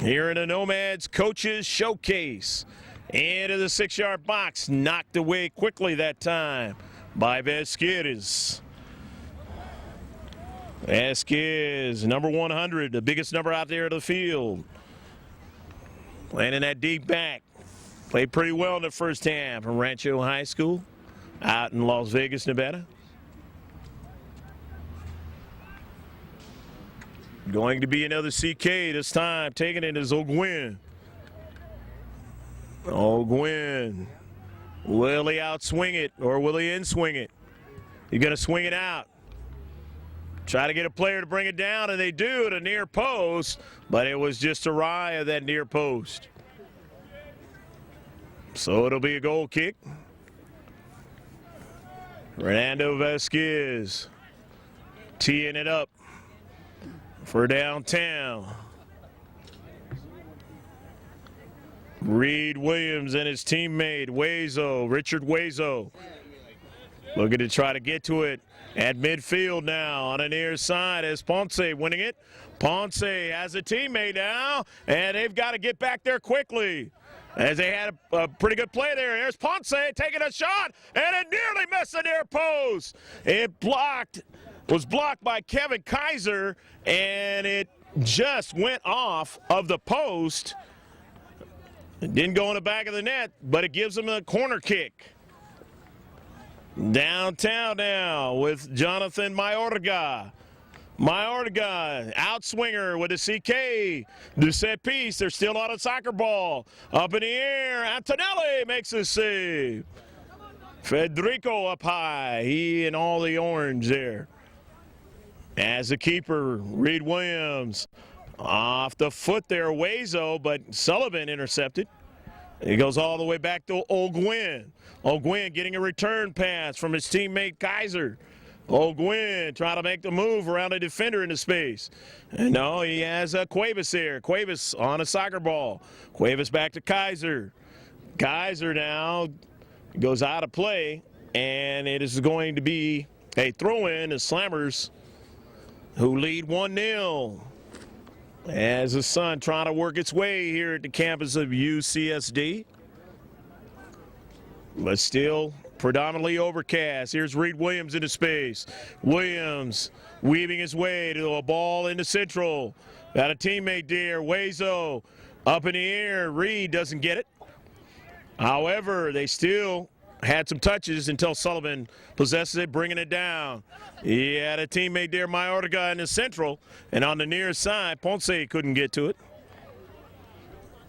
Here in the Nomads Coaches Showcase. Into the 6-yard box, knocked away quickly that time by Vasquez. Vasquez, number 100, the biggest number out there in the field. Playing in that deep back. Played pretty well in the first half from Rancho High School out in Las Vegas, Nevada. Going to be another CK this time, taking it is O'Gwen. O'Gwen. Will he outswing it or will he in-swing it? He's going to swing it out. Try to get a player to bring it down, and they do at a near post, but it was just awry of that near post. So it'll be a goal kick. Fernando Vasquez teeing it up for downtown. Reed Williams and his teammate, Richard Wazo. Looking to try to get to it at midfield now on the near side as Ponce winning it. Ponce has a teammate now, and they've got to get back there quickly as they had a pretty good play there. There's Ponce taking a shot, and it nearly missed the near post. It was blocked by Kevin Kaiser, and it just went off of the post. It didn't go in the back of the net, but it gives them a corner kick. Downtown now with Jonathan Mayorga. Mayorga, outswinger with a CK. The set piece, they're still on a soccer ball. Up in the air, Antonelli makes a save. Federico up high, he and all the orange there. As the keeper, Reed Williams. Off the foot there, Wazo, but Sullivan intercepted. He goes all the way back to O'Gwin. O'Gwin getting a return pass from his teammate Kaiser. O'Gwin trying to make the move around a defender into space. And no, he has Cuevas there. Cuevas on a soccer ball. Cuevas back to Kaiser. Kaiser now goes out of play, and it is going to be a throw-in to Slammers, who lead 1-0. As the sun trying to work its way here at the campus of UCSD. But still predominantly overcast. Here's Reed Williams into space. Williams weaving his way to a ball into central. Got a teammate there, Wazo, up in the air. Reed doesn't get it. However, they still had some touches until Sullivan possesses it, bringing it down. He had a teammate there, Mayorga, in the central, and on the near side, Ponce couldn't get to it.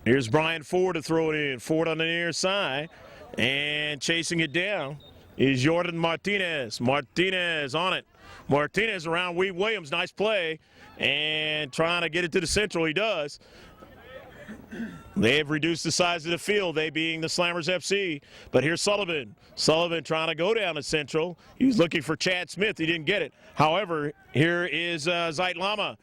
Here's Brian Ford to throw it in. Ford on the near side, and chasing it down is Jordan Martinez. Martinez on it. Martinez around Reed Williams, nice play, and trying to get it to the central, he does. They have reduced the size of the field, they being the Slammers FC. But here's Sullivan. Sullivan trying to go down to central. He was looking for Chad Smith. He didn't get it. However, here is Zait Lama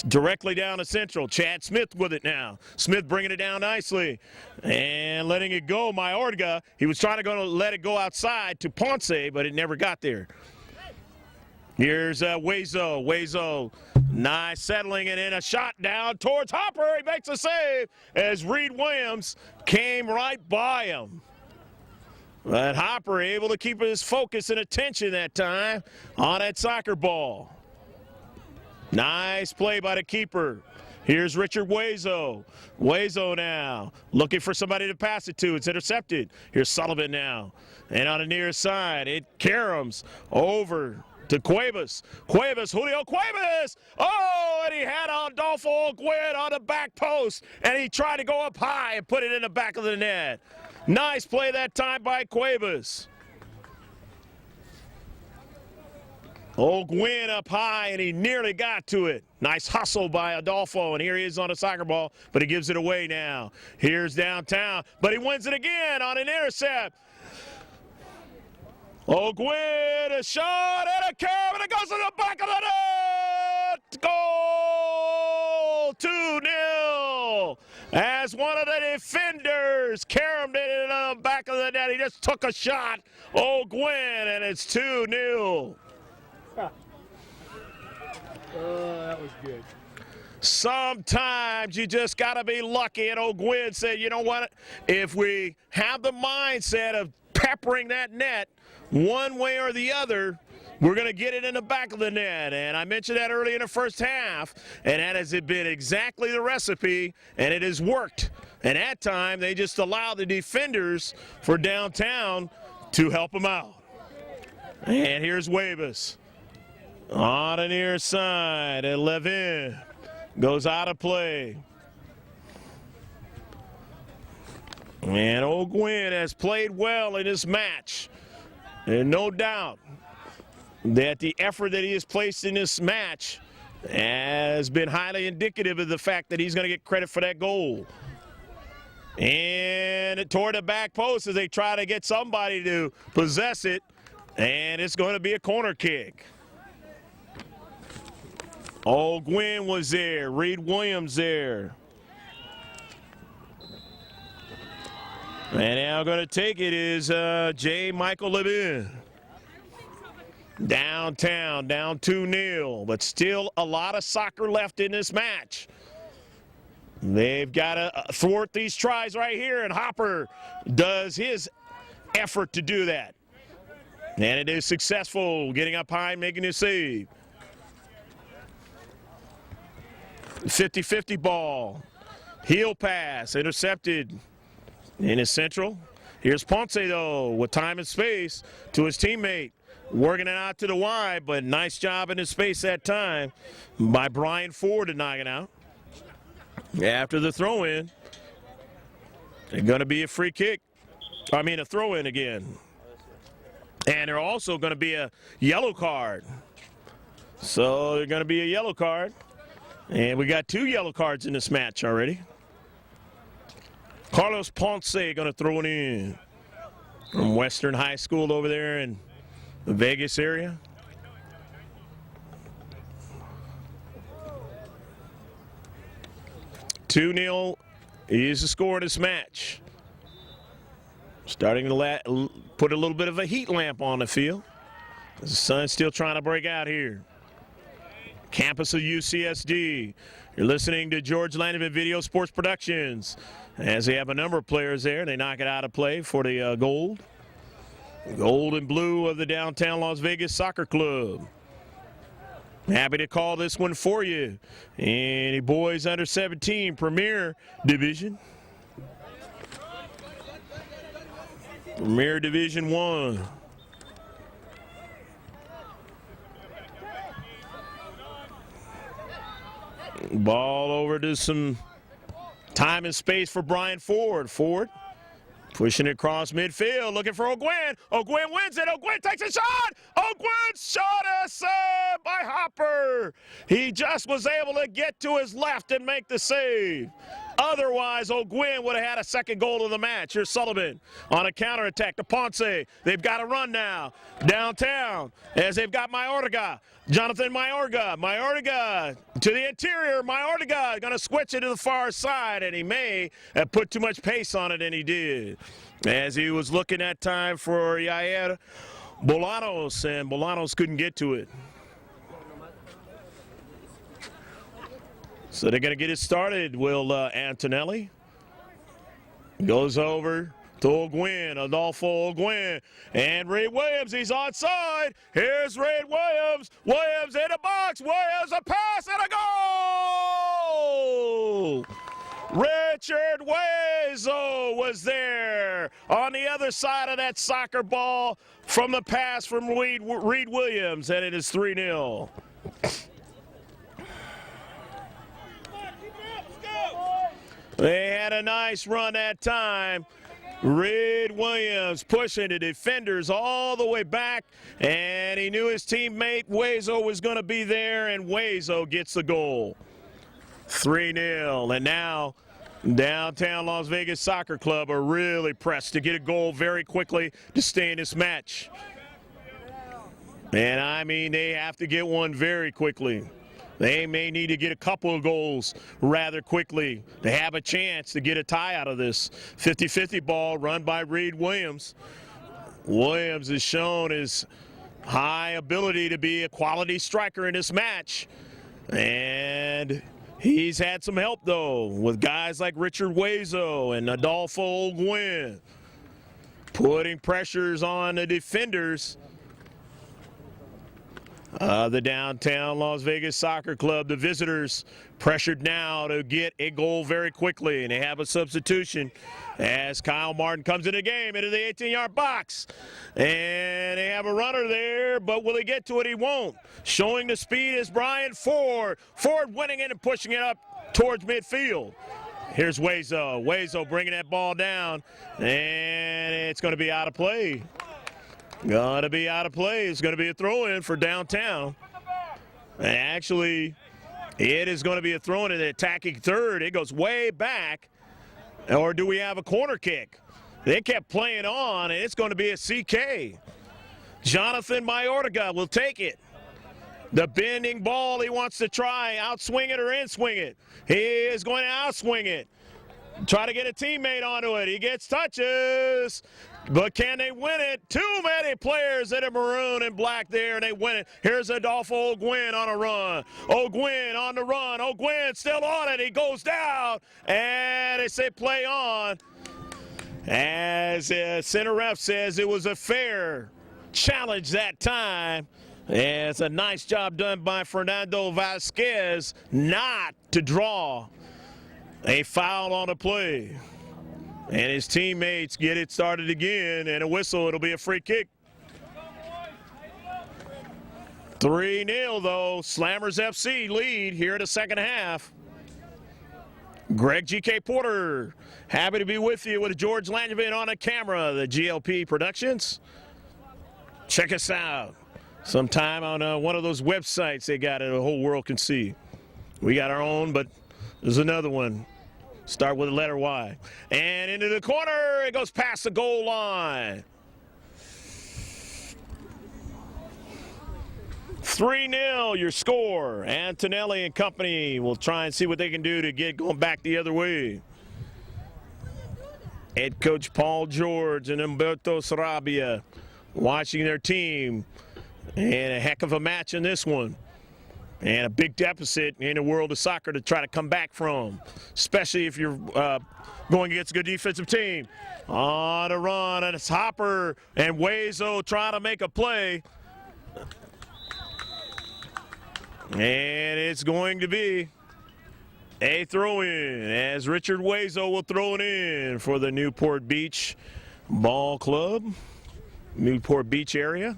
directly down to central. Chad Smith with it now. Smith bringing it down nicely and letting it go. Mayorga, he was trying to let it go outside to Ponce, but it never got there. Here's Wazo. Wazo, nice settling it in, a shot down towards Hopper. He makes a save as Reed Williams came right by him. But Hopper able to keep his focus and attention that time on that soccer ball. Nice play by the keeper. Here's Richard Wazo. Wazo now looking for somebody to pass it to. It's intercepted. Here's Sullivan now. And on the near side, it caroms over to Cuevas. Cuevas, Julio Cuevas! Oh, and he had Adolfo Ogwin on the back post, and he tried to go up high and put it in the back of the net. Nice play that time by Cuevas. Ogwin up high, and he nearly got to it. Nice hustle by Adolfo, and here he is on a soccer ball, but he gives it away now. Here's downtown, but he wins it again on an intercept. Ogwin, a shot and a curve, and it goes to the back of the net! Goal! 2-0! As one of the defenders caromed it in the back of the net. He just took a shot. Ogwin, and it's 2-0. Oh, that was good. Sometimes you just got to be lucky, and Ogwin said, you know what, if we have the mindset of peppering that net one way or the other, we're going to get it in the back of the net. And I mentioned that early in the first half, and that has been exactly the recipe, and it has worked. And that time, they just allowed the defenders for downtown to help them out. And here's Cuevas on the near side, and Levin goes out of play. And Ogwin has played well in this match. And no doubt that the effort that he has placed in this match has been highly indicative of the fact that he's going to get credit for that goal. And toward the back post as they try to get somebody to possess it. And it's going to be a corner kick. Ogwin was there. Reed Williams there. And now going to take it is J. Michael Levin. Downtown, down 2-0, but still a lot of soccer left in this match. They've got to thwart these tries right here, and Hopper does his effort to do that. And it is successful, getting up high, making his save. 50-50 ball. Heel pass, intercepted in his central. Here's Ponce, though, with time and space to his teammate. Working it out to the Y, but nice job in his space that time by Brian Ford to knock it out. After the throw-in, it's going to be a free kick. A throw-in again. And there's also going to be a yellow card. So there's going to be a yellow card. And we got 2 yellow cards in this match already. Carlos Ponce going to throw it in from Western High School over there in the Vegas area. $2-0 is the score of this match. Starting to put a little bit of a heat lamp on the field. The sun's still trying to break out here. Campus of UCSD. You're listening to George Landman Video Sports Productions. As they have a number of players there, they knock it out of play for the gold. Gold and blue of the downtown Las Vegas Soccer Club. Happy to call this one for you. Any boys under 17 Premier Division. Premier Division 1. Ball over to some time and space for Brian Ford. Ford pushing it across midfield, looking for O'Gwen. O'Gwen wins it. O'Gwen takes a shot. O'Gwen's shot is saved by Hopper. He just was able to get to his left and make the save. Otherwise, O'Gwen would have had a second goal of the match. Here's Sullivan on a counterattack to Ponce. They've got a run now downtown as they've got Mayorga. Jonathan Mayorga. Mayorga to the interior. Mayorga going to switch it to the far side, and he may have put too much pace on it, and he did. As he was looking at time for Yair Bolanos, and Bolanos couldn't get to it. So they're going to get it started. Will Antonelli goes over to O'Gwen, Adolfo O'Gwen, and Reed Williams. He's onside. Here's Reed Williams. Williams in the box. Williams a pass and a goal. Richard Wezo was there on the other side of that soccer ball from the pass from Reed Williams, and it is 3-0. They had a nice run that time. Reed Williams pushing the defenders all the way back, and he knew his teammate Wezo was going to be there, and Wezo gets the goal. 3-0, and now downtown Las Vegas Soccer Club are really pressed to get a goal very quickly to stay in this match. And they have to get one very quickly. They may need to get a couple of goals rather quickly to have a chance to get a tie out of this. 50-50 ball run by Reed Williams. Williams has shown his high ability to be a quality striker in this match. And he's had some help, though, with guys like Richard Wezo and Adolfo O'Gwen putting pressures on the defenders. The downtown Las Vegas Soccer Club, the visitors pressured now to get a goal very quickly, and they have a substitution as Kyle Martin comes in the game into the 18-yard box. And they have a runner there, but will he get to it? He won't. Showing the speed is Brian Ford. Ford winning it and pushing it up towards midfield. Here's Wezo. Wezo bringing that ball down, and it's going to be out of play. Going to be out of play. It's going to be a throw-in for downtown. Actually, it is going to be a throw-in in the attacking third. It goes way back. Or do we have a corner kick? They kept playing on, and it's going to be a CK. Jonathan Mayorga will take it. The bending ball, he wants to try outswing it or in-swing it. He is going to outswing it. Try to get a teammate onto it. He gets touches, but can they win it? Too many players that are maroon and black there, and they win it. Here's Adolfo Ogwin on a run. Ogwin on the run. Ogwin still on it. He goes down, and they say play on. As center ref says, it was a fair challenge that time. And it's a nice job done by Fernando Vasquez not to draw a foul on the play. And his teammates get it started again, and a whistle. It'll be a free kick. 3-0 though. Slammers FC lead here in the second half. Greg G.K. Porter, happy to be with you with George Langevin on a camera, the GLP Productions. Check us out sometime on one of those websites they got it the whole world can see. We got our own, but there's another one. Start with the letter Y. And into the corner, it goes past the goal line. 3-0 your score. Antonelli and company will try and see what they can do to get going back the other way. Head coach Paul George and Humberto Sarabia watching their team. And a heck of a match in this one. And a big deficit in the world of soccer to try to come back from, especially if you're going against a good defensive team. On a run, and it's Hopper and Wezo trying to make a play. And it's going to be a throw-in as Richard Wezo will throw it in for the Newport Beach Ball Club, Newport Beach area.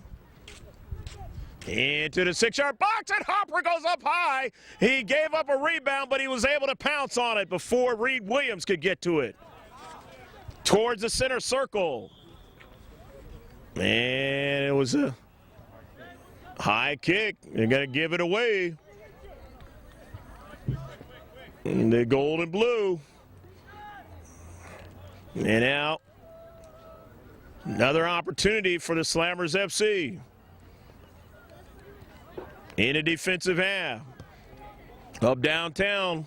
Into the 6-yard box, and Hopper goes up high. He gave up a rebound, but he was able to pounce on it before Reed Williams could get to it. Towards the center circle. And it was a high kick. They're going to give it away. And the gold and blue. And now, another opportunity for the Slammers FC. In a defensive half. Up downtown.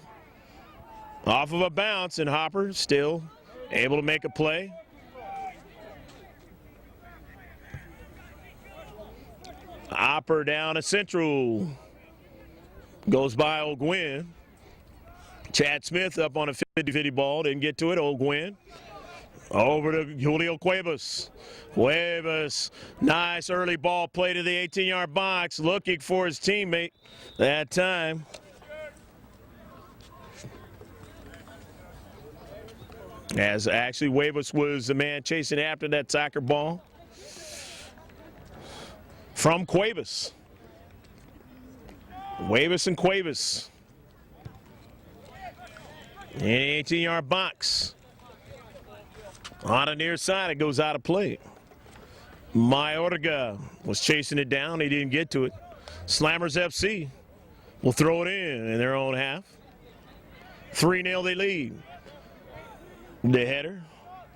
Off of a bounce, and Hopper still able to make a play. Hopper down to central. Goes by Ogwin. Chad Smith up on a 50-50 ball. Didn't get to it. Ogwin. Over to Julio Cuevas. Cuevas, nice early ball play to the 18-yard box, looking for his teammate that time. As actually Cuevas was the man chasing after that soccer ball. From Cuevas. Cuevas and Cuevas. In the 18-yard box. On the near side, it goes out of play. Mayorga was chasing it down. He didn't get to it. Slammers FC will throw it in their own half. 3-0 they lead. The header.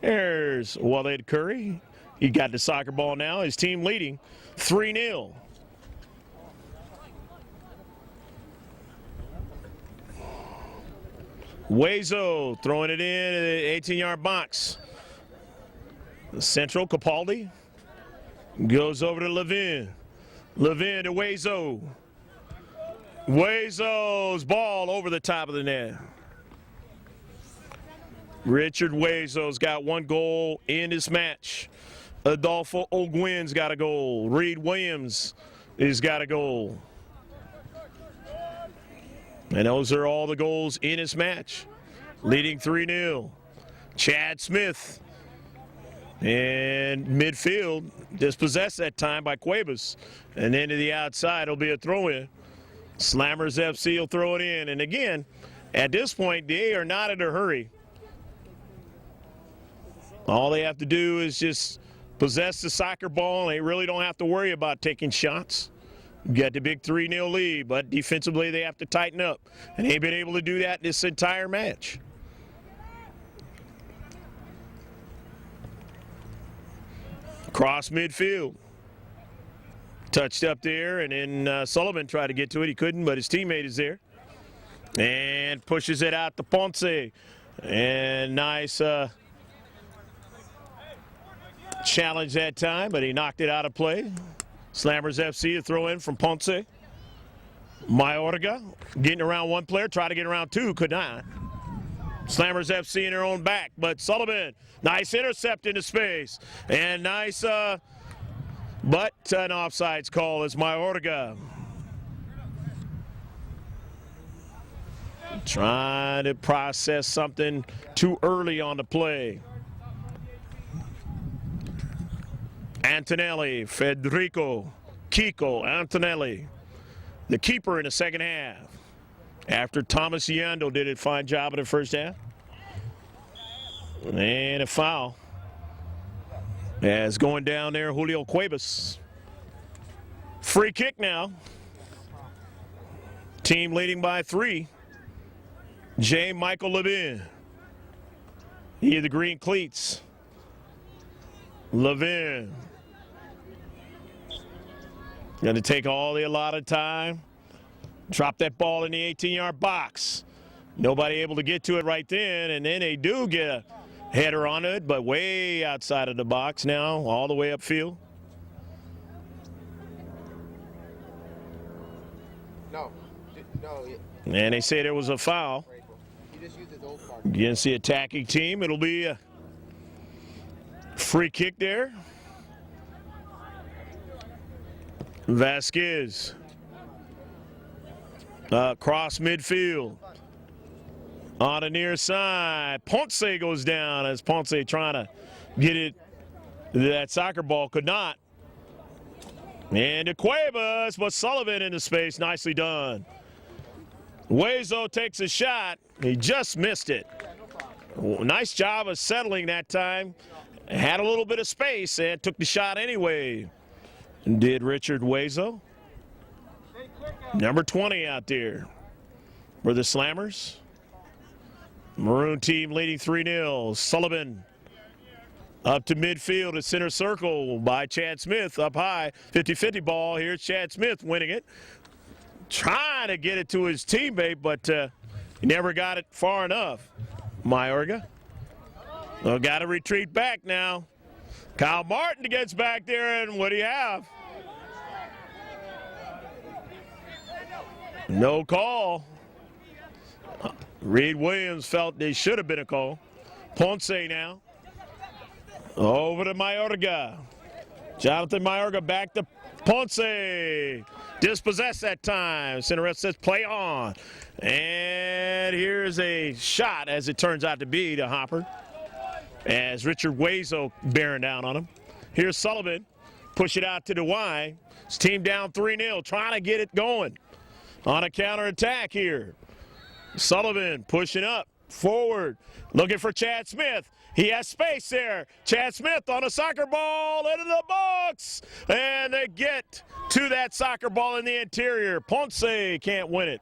There's Waleed Curry. He got the soccer ball now. His team leading 3-0. Wezo throwing it in the 18-yard box. The central, Capaldi, goes over to Levin. Levin to Wezo. Wezo's ball over the top of the net. Richard Wezo's got one goal in this match. Adolfo Ogwin's got a goal. Reed Williams has got a goal. And those are all the goals in this match. Leading 3-0. Chad Smith. And midfield, dispossessed that time by Cuevas. And then to the outside, it'll be a throw-in. Slammers FC will throw it in. And again, at this point, they are not in a hurry. All they have to do is just possess the soccer ball, and they really don't have to worry about taking shots. Got the big 3-0 lead, but defensively they have to tighten up. And they've been able to do that this entire match. Cross midfield. Touched up there, and then Sullivan tried to get to it. He couldn't, but his teammate is there. And pushes it out to Ponce. And nice challenge that time, but he knocked it out of play. Slammers FC to throw in from Ponce. Mayorga getting around one player, tried to get around two, could not. Slammers FC in their own back, but Sullivan, nice intercept into space. And nice, but an offsides call is Mayorga. Trying to process something too early on the play. Antonelli, Federico, Kiko, Antonelli, the keeper in the second half. After Thomas Yando did a fine job in the first half. And a foul. As going down there, Julio Cuevas. Free kick now. Team leading by 3. J. Michael Levin. He had the green cleats. Levin. Going to take all the allotted time. Drop that ball in the 18-yard box. Nobody able to get to it right then, and then they do get a header on it, but way outside of the box now, all the way upfield. No. And they say there was a foul against the attacking team. It'll be a free kick there. Vasquez. Cross midfield. On the near side. Ponce goes down as Ponce trying to get it. That soccer ball could not. And to Cuevas, but Sullivan into space. Nicely done. Hueso takes a shot. He just missed it. Nice job of settling that time. Had a little bit of space and took the shot anyway. Did Richard Hueso. Number 20 out there for the Slammers. Maroon team leading 3-0. Sullivan up to midfield at center circle by Chad Smith. Up high, 50-50 ball. Here's Chad Smith winning it. Trying to get it to his teammate, but he never got it far enough. Mayorga. Well, got to retreat back now. Kyle Martin gets back there, and what do you have? No call. Reed Williams felt there should have been a call. Ponce now. Over to Mayorga. Jonathan Mayorga back to Ponce. Dispossessed that time. Center ref says play on. And here's a shot, as it turns out to be, to Hopper. As Richard Hueso bearing down on him. Here's Sullivan. Push it out to the Y. His team down 3-0. Trying to get it going. On a counterattack here. Sullivan pushing up, forward, looking for Chad Smith. He has space there. Chad Smith on a soccer ball into the box. And they get to that soccer ball in the interior. Ponce can't win it.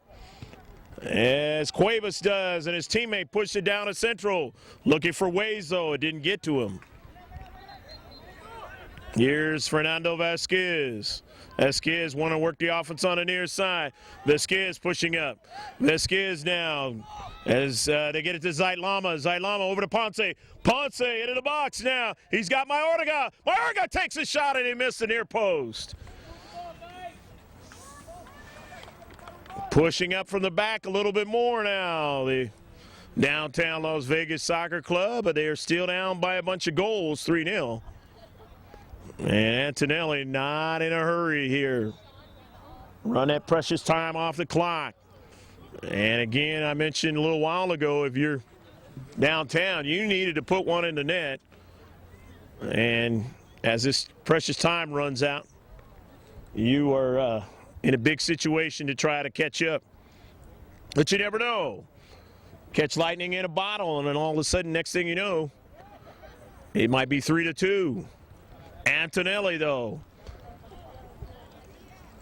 As Cuevas does, and his teammate pushed it down to central. Looking for Hueso. It didn't get to him. Here's Fernando Vasquez. Vasquez want to work the offense on the near side. Vasquez pushing up. Vasquez now as they get it to Zeitlama. Zeitlama over to Ponce. Ponce into the box now. He's got Mayorga. Mayorga takes a shot and he missed the near post. Pushing up from the back a little bit more now. The downtown Las Vegas Soccer Club, but they are still down by a bunch of goals, 3-0. And Antonelli not in a hurry here. Run that precious time off the clock. And again, I mentioned a little while ago, if you're downtown, you needed to put one in the net. And as this precious time runs out, you are in a big situation to try to catch up. But you never know. Catch lightning in a bottle, and then all of a sudden, next thing you know, it might be 3-2. Antonelli, though,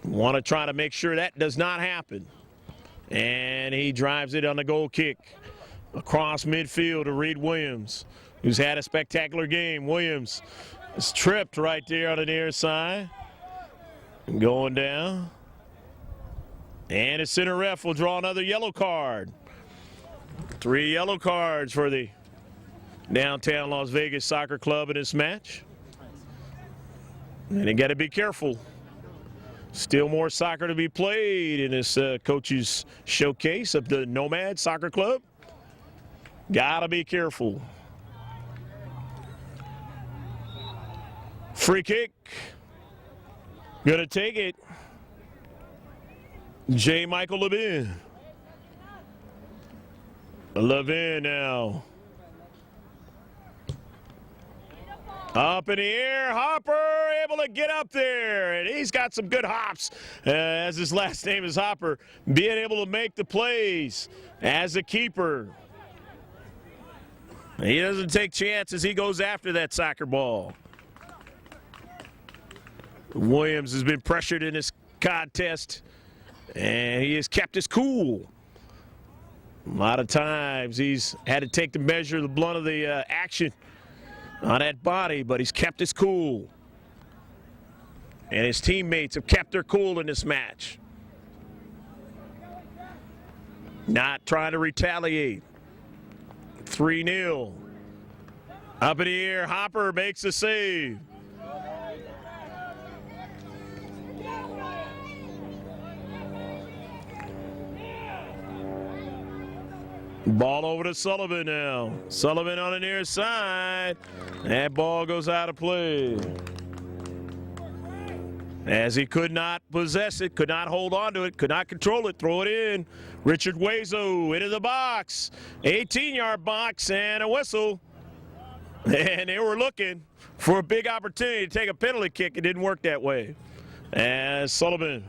want to try to make sure that does not happen. And he drives it on the goal kick across midfield to Reed Williams, who's had a spectacular game. Williams is tripped right there on the near side. Going down. And the center ref will draw another yellow card. 3 yellow cards for the downtown Las Vegas Soccer Club in this match. And you got to be careful. Still more soccer to be played in this coaches showcase of the Nomad Soccer Club. Got to be careful. Free kick. Gonna take it. J. Michael Levin. Levin now. Up in the air, Hopper able to get up there, and he's got some good hops, as his last name is Hopper, being able to make the plays as a keeper. He doesn't take chances, he goes after that soccer ball. Williams has been pressured in this contest, and he has kept his cool. A lot of times he's had to take the measure, the blunt of the action on that body, but he's kept his cool. And his teammates have kept their cool in this match. Not trying to retaliate. 3-0. Up in the air, Hopper makes the save. Ball over to Sullivan now. Sullivan on the near side. That ball goes out of play. As he could not possess it, could not hold on to it, could not control it, throw it in. Richard Hueso into the box. 18-yard box and a whistle. And they were looking for a big opportunity to take a penalty kick. It didn't work that way. As Sullivan.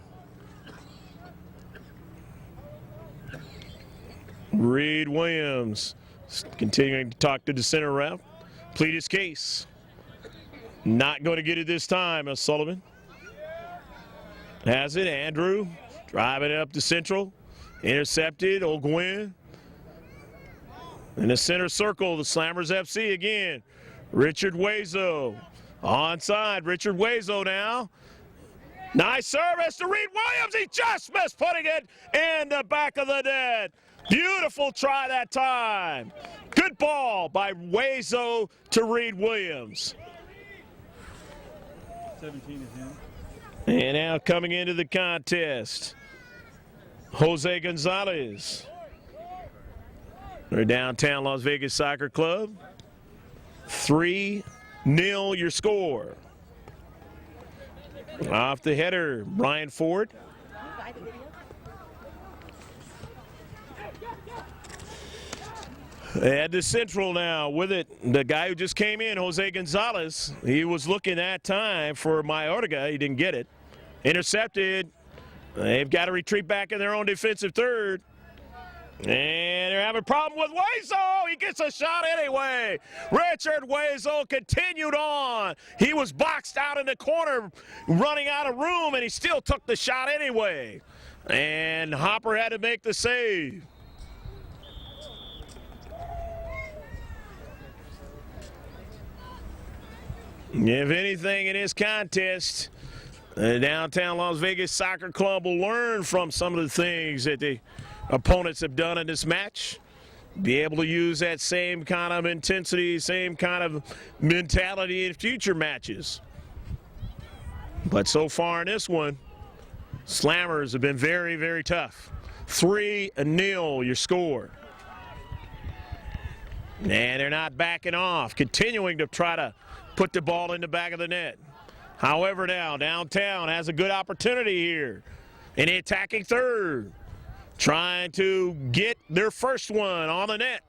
Reed Williams continuing to talk to the center ref. Plead his case. Not going to get it this time, as Sullivan has it. Andrew driving it up to central. Intercepted. O'Gwen. In the center circle, the Slammers FC again. Richard Hueso. Onside. Richard Hueso now. Nice service to Reed Williams. He just missed putting it in the back of the net. Beautiful try that time. Good ball by Hueso to Reed Williams. 17 is in. And now coming into the contest, Jose Gonzalez. They're downtown Las Vegas Soccer Club. 3-0 your score. Off the header, Brian Ford. At the central now with it, the guy who just came in, Jose Gonzalez, he was looking that time for Mayorga. He didn't get it. Intercepted. They've got to retreat back in their own defensive third. And they're having a problem with Hueso. He gets a shot anyway. Richard Hueso continued on. He was boxed out in the corner, running out of room, and he still took the shot anyway. And Hopper had to make the save. If anything in this contest, the downtown Las Vegas Soccer Club will learn from some of the things that the opponents have done in this match. Be able to use that same kind of intensity, same kind of mentality in future matches. But so far in this one, Slammers have been very, very tough. 3-0 your score. And they're not backing off, continuing to try to put the ball in the back of the net. However, now downtown has a good opportunity here in the attacking third, trying to get their first one on the net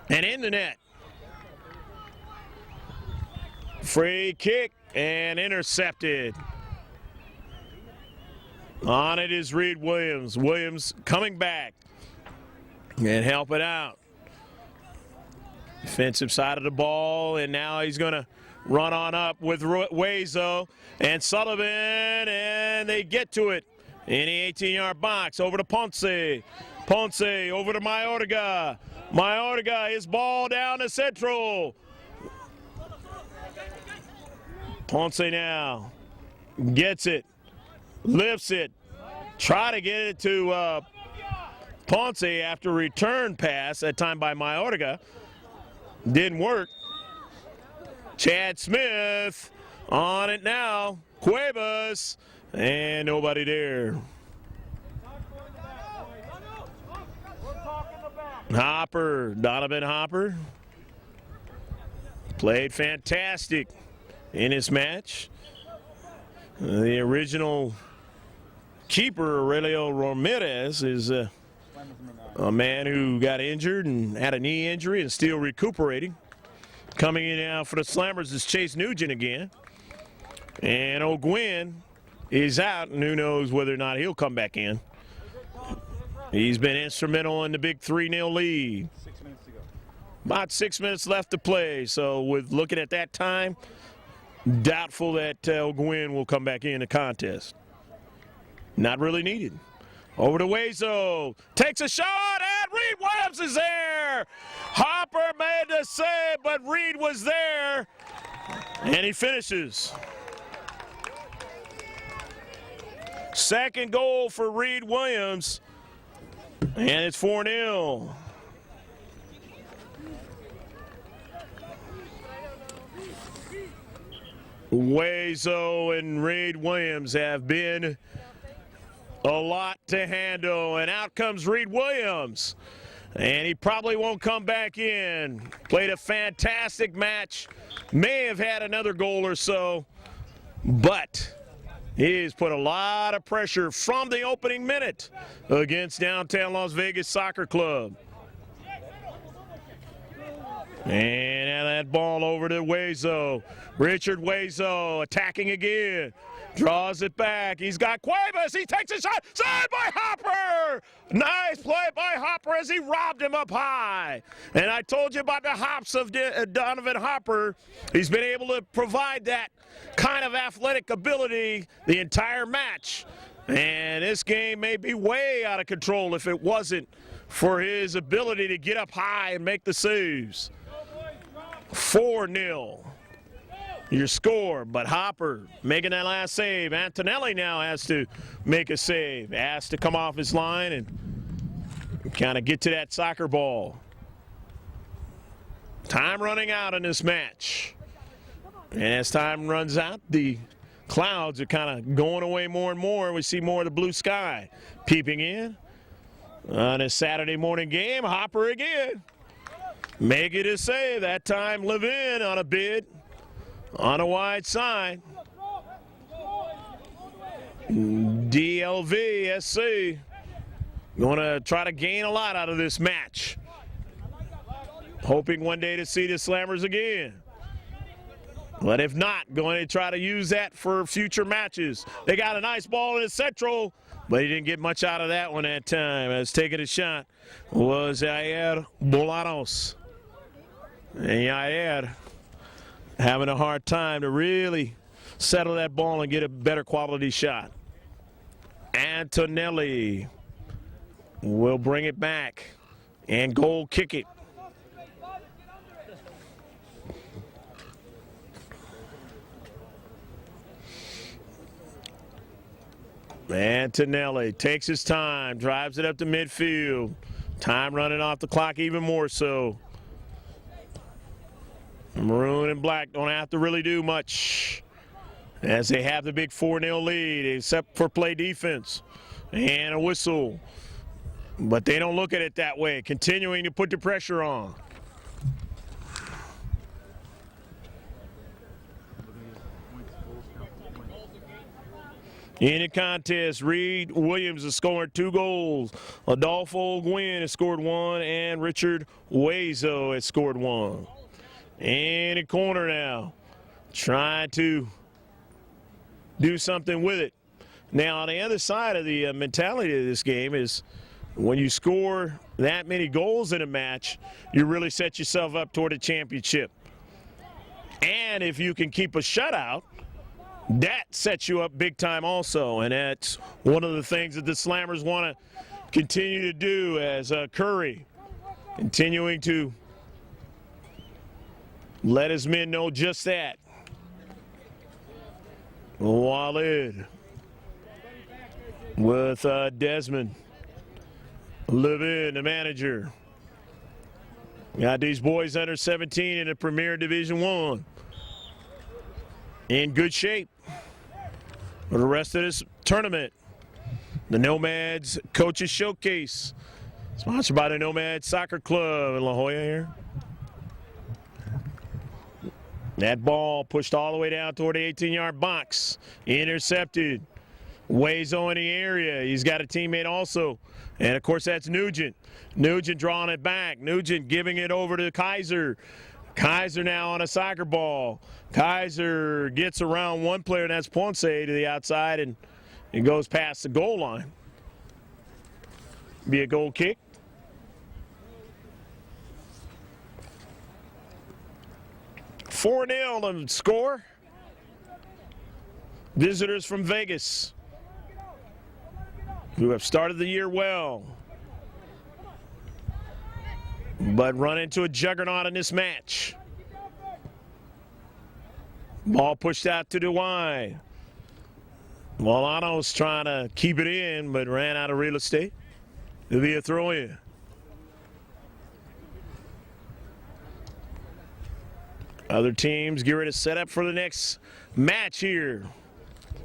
and in the net. Free kick and intercepted. On it is Reed Williams. Williams coming back and helping out. Defensive side of the ball, and now he's going to run on up with Hueso and Sullivan, and they get to it in the 18-yard box. Over to Ponce. Ponce over to Mayorga. Mayorga, his ball down to central. Ponce now gets it, lifts it, try to get it to Ponce after return pass, that time by Mayorga. Didn't work. Chad Smith on it now. Cuevas, and nobody there. Hopper, Donovan Hopper, played fantastic in this match. The original keeper, Aurelio Ramirez, is a man who got injured and had a knee injury and still recuperating. Coming in now for the Slammers is Chase Nugent again. And O'Gwen is out, and who knows whether or not he'll come back in. He's been instrumental in the big 3-0 lead. 6 minutes to go. About 6 minutes left to play, so with looking at that time, doubtful that O'Gwen will come back in the contest. Not really needed. Over to Wazo, takes a shot, and Reed Williams is there. Hopper made the save, but Reed was there, and he finishes. Second goal for Reed Williams, and it's 4-0. Wazo and Reed Williams have been a lot to handle, and out comes Reed Williams, and he probably won't come back in. Played a fantastic match, may have had another goal or so, but he's put a lot of pressure from the opening minute against Downtown Las Vegas Soccer Club. And now that ball over to Wazo. Richard Wazo attacking again. Draws it back. He's got Cuevas. He takes a shot. Saved by Hopper. Nice play by Hopper as he robbed him up high. And I told you about the hops of Donovan Hopper. He's been able to provide that kind of athletic ability the entire match. And this game may be way out of control if it wasn't for his ability to get up high and make the saves. 4-0. Your score, but Hopper making that last save. Antonelli now has to make a save. Has to come off his line and kind of get to that soccer ball. Time running out in this match. And as time runs out, the clouds are kind of going away more and more. We see more of the blue sky peeping in. On a Saturday morning game, Hopper again. Make it a save. That time Levin on a bid. On a wide side. Lvsc going to try to gain a lot out of this match. Hoping one day to see the Slammers again. But if not, going to try to use that for future matches. They got a nice ball in the central, but he didn't get much out of that one that time. As taking a shot was Jair Bolanos. And Jair having a hard time to really settle that ball and get a better quality shot. Antonelli will bring it back and goal kick it. Antonelli takes his time, drives it up to midfield. Time running off the clock even more so. Maroon and black don't have to really do much as they have the big 4-0 lead, except for play defense and a whistle. But they don't look at it that way, continuing to put the pressure on. In the contest, Reed Williams has scored 2 goals. Adolfo Gwynn has scored 1, and Richard Wazo has scored 1. In the corner now, trying to do something with it. Now, on the other side of the mentality of this game is when you score that many goals in a match, you really set yourself up toward a championship. And if you can keep a shutout, that sets you up big time also. And that's one of the things that the Slammers want to continue to do, as Curry continuing to let his men know just that. Walid with Desmond. Levin, the manager. Got these boys under 17 in the Premier Division I. In good shape for the rest of this tournament. The Nomads Coaches Showcase, sponsored by the Nomad Soccer Club in La Jolla here. That ball pushed all the way down toward the 18-yard box. Intercepted. Wazo in the area. He's got a teammate also. And, of course, that's Nugent. Nugent drawing it back. Nugent giving it over to Kaiser. Kaiser now on a soccer ball. Kaiser gets around one player, and that's Ponce to the outside, and it goes past the goal line. Be a goal kick. (4-0) the score. Visitors from Vegas, who have started the year well, but run into a juggernaut in this match. Ball pushed out to the wide. Molano's trying to keep it in, but ran out of real estate. It'll be a throw-in. Other teams get ready to set up for the next match here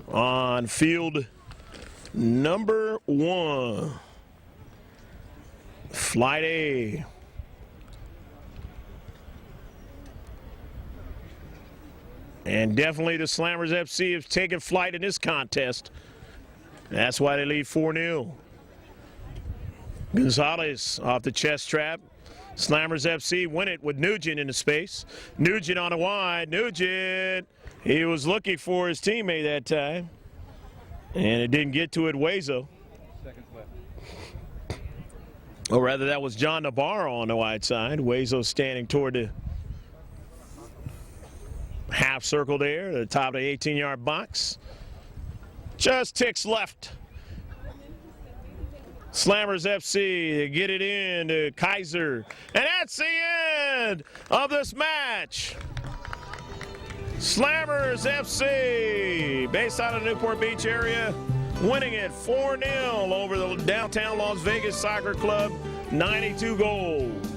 on field number 1. Flight A. And definitely the Slammers FC have taken flight in this contest. That's why they lead 4-0. Gonzalez off the chest trap. Slammers FC win it with Nugent in the space. Nugent on a wide. Nugent, he was looking for his teammate that time. And it didn't get to it, Wazo. Or rather, that was John Navarro on the wide side. Wazo standing toward the half circle there, the top of the 18-yard box. Just ticks left. Slammers FC, they get it in to Kaiser. And that's the end of this match. Slammers FC, based out of the Newport Beach area, winning it 4-0 over the downtown Las Vegas Soccer Club, 92 goals.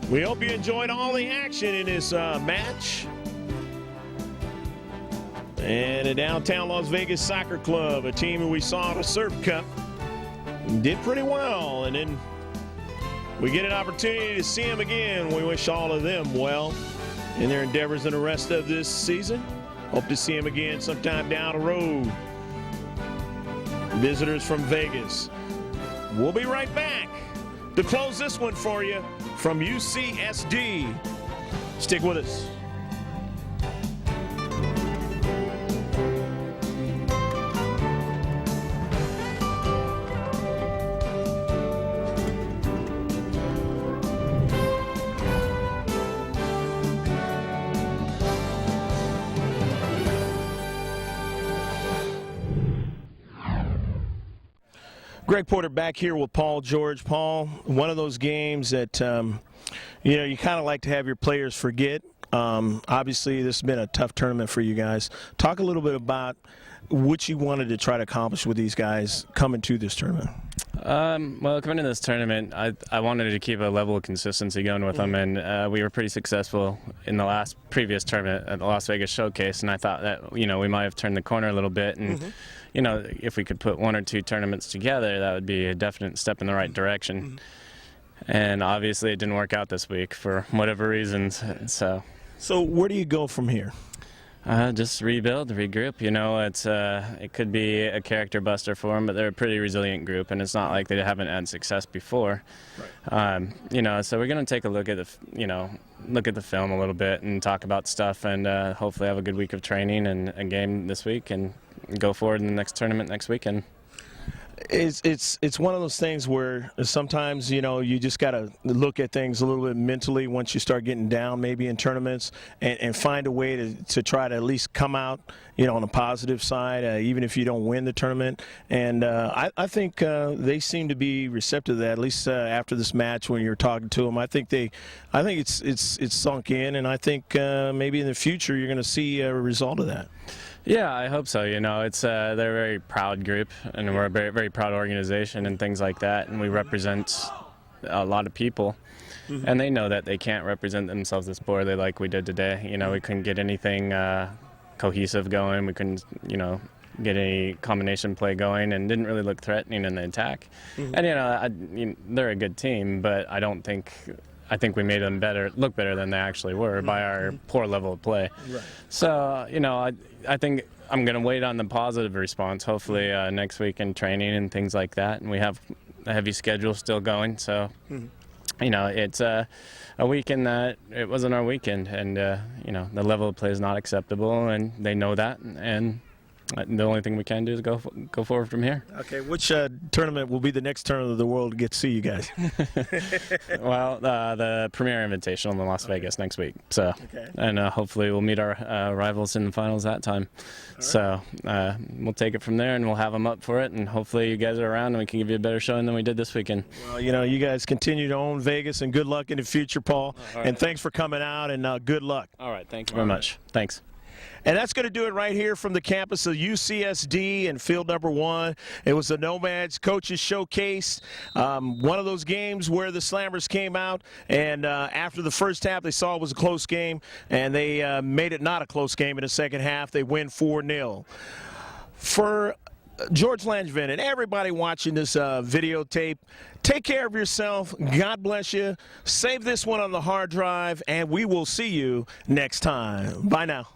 We hope you enjoyed all the action in this match. And the downtown Las Vegas Soccer Club, a team who we saw at a Surf Cup, did pretty well. And then we get an opportunity to see them again. We wish all of them well in their endeavors in the rest of this season. Hope to see them again sometime down the road. Visitors from Vegas. We'll be right back to close this one for you from UCSD. Stick with us. Greg Porter back here with Paul George. Paul, one of those games that, you kind of like to have your players forget. Obviously, this has been a tough tournament for you guys. Talk a little bit about what you wanted to try to accomplish with these guys coming to this tournament. Well, coming to this tournament, I wanted to keep a level of consistency going with them, and we were pretty successful in the previous tournament at the Las Vegas Showcase, and I thought that, we might have turned the corner a little bit, and if we could put one or two tournaments together, that would be a definite step in the right direction. And obviously it didn't work out this week for whatever reasons. So where do you go from here? Just rebuild, regroup. It could be a character buster for them, but they're a pretty resilient group, and it's not like they haven't had success before. Right. So we're going to take a look at the film a little bit and talk about stuff, and hopefully have a good week of training and a game this week, and go forward in the next tournament next weekend. It's one of those things where sometimes you just got to look at things a little bit mentally once you start getting down maybe in tournaments, and find a way to try to at least come out on the positive side, even if you don't win the tournament. And I think they seem to be receptive to that, at least after this match when you're talking to them. I think it's sunk in, and I think maybe in the future you're going to see a result of that. Yeah, I hope so. You know, they're a very proud group, and we're a very, very proud organization and things like that, and we represent a lot of people. And they know that they can't represent themselves this poorly like we did today. You know, we couldn't get anything cohesive going. We couldn't, get any combination play going, and didn't really look threatening in the attack. And they're a good team, but I think we made them look better than they actually were by our poor level of play. Right. So, I think I'm going to wait on the positive response, hopefully next week in training and things like that. And we have a heavy schedule still going, so, it's a weekend that it wasn't our weekend. And, the level of play is not acceptable, and they know that. And the only thing we can do is go forward from here. Okay, which tournament will be the next tournament of the world to get to see you guys? Well, the Premier Invitational in Las Vegas next week. So, and hopefully we'll meet our rivals in the finals that time. So we'll take it from there, and we'll have them up for it, and hopefully you guys are around and we can give you a better showing than we did this weekend. Well, you guys continue to own Vegas, and good luck in the future, Paul. Right. And thanks for coming out, and good luck. All right, thank you very much. Thanks. And that's going to do it right here from the campus of UCSD and field number 1. It was the Nomads Coaches Showcase, one of those games where the Slammers came out, and after the first half they saw it was a close game, and they made it not a close game in the second half. They win 4-0. For George Langevin and everybody watching this videotape, take care of yourself. God bless you. Save this one on the hard drive, and we will see you next time. Bye now.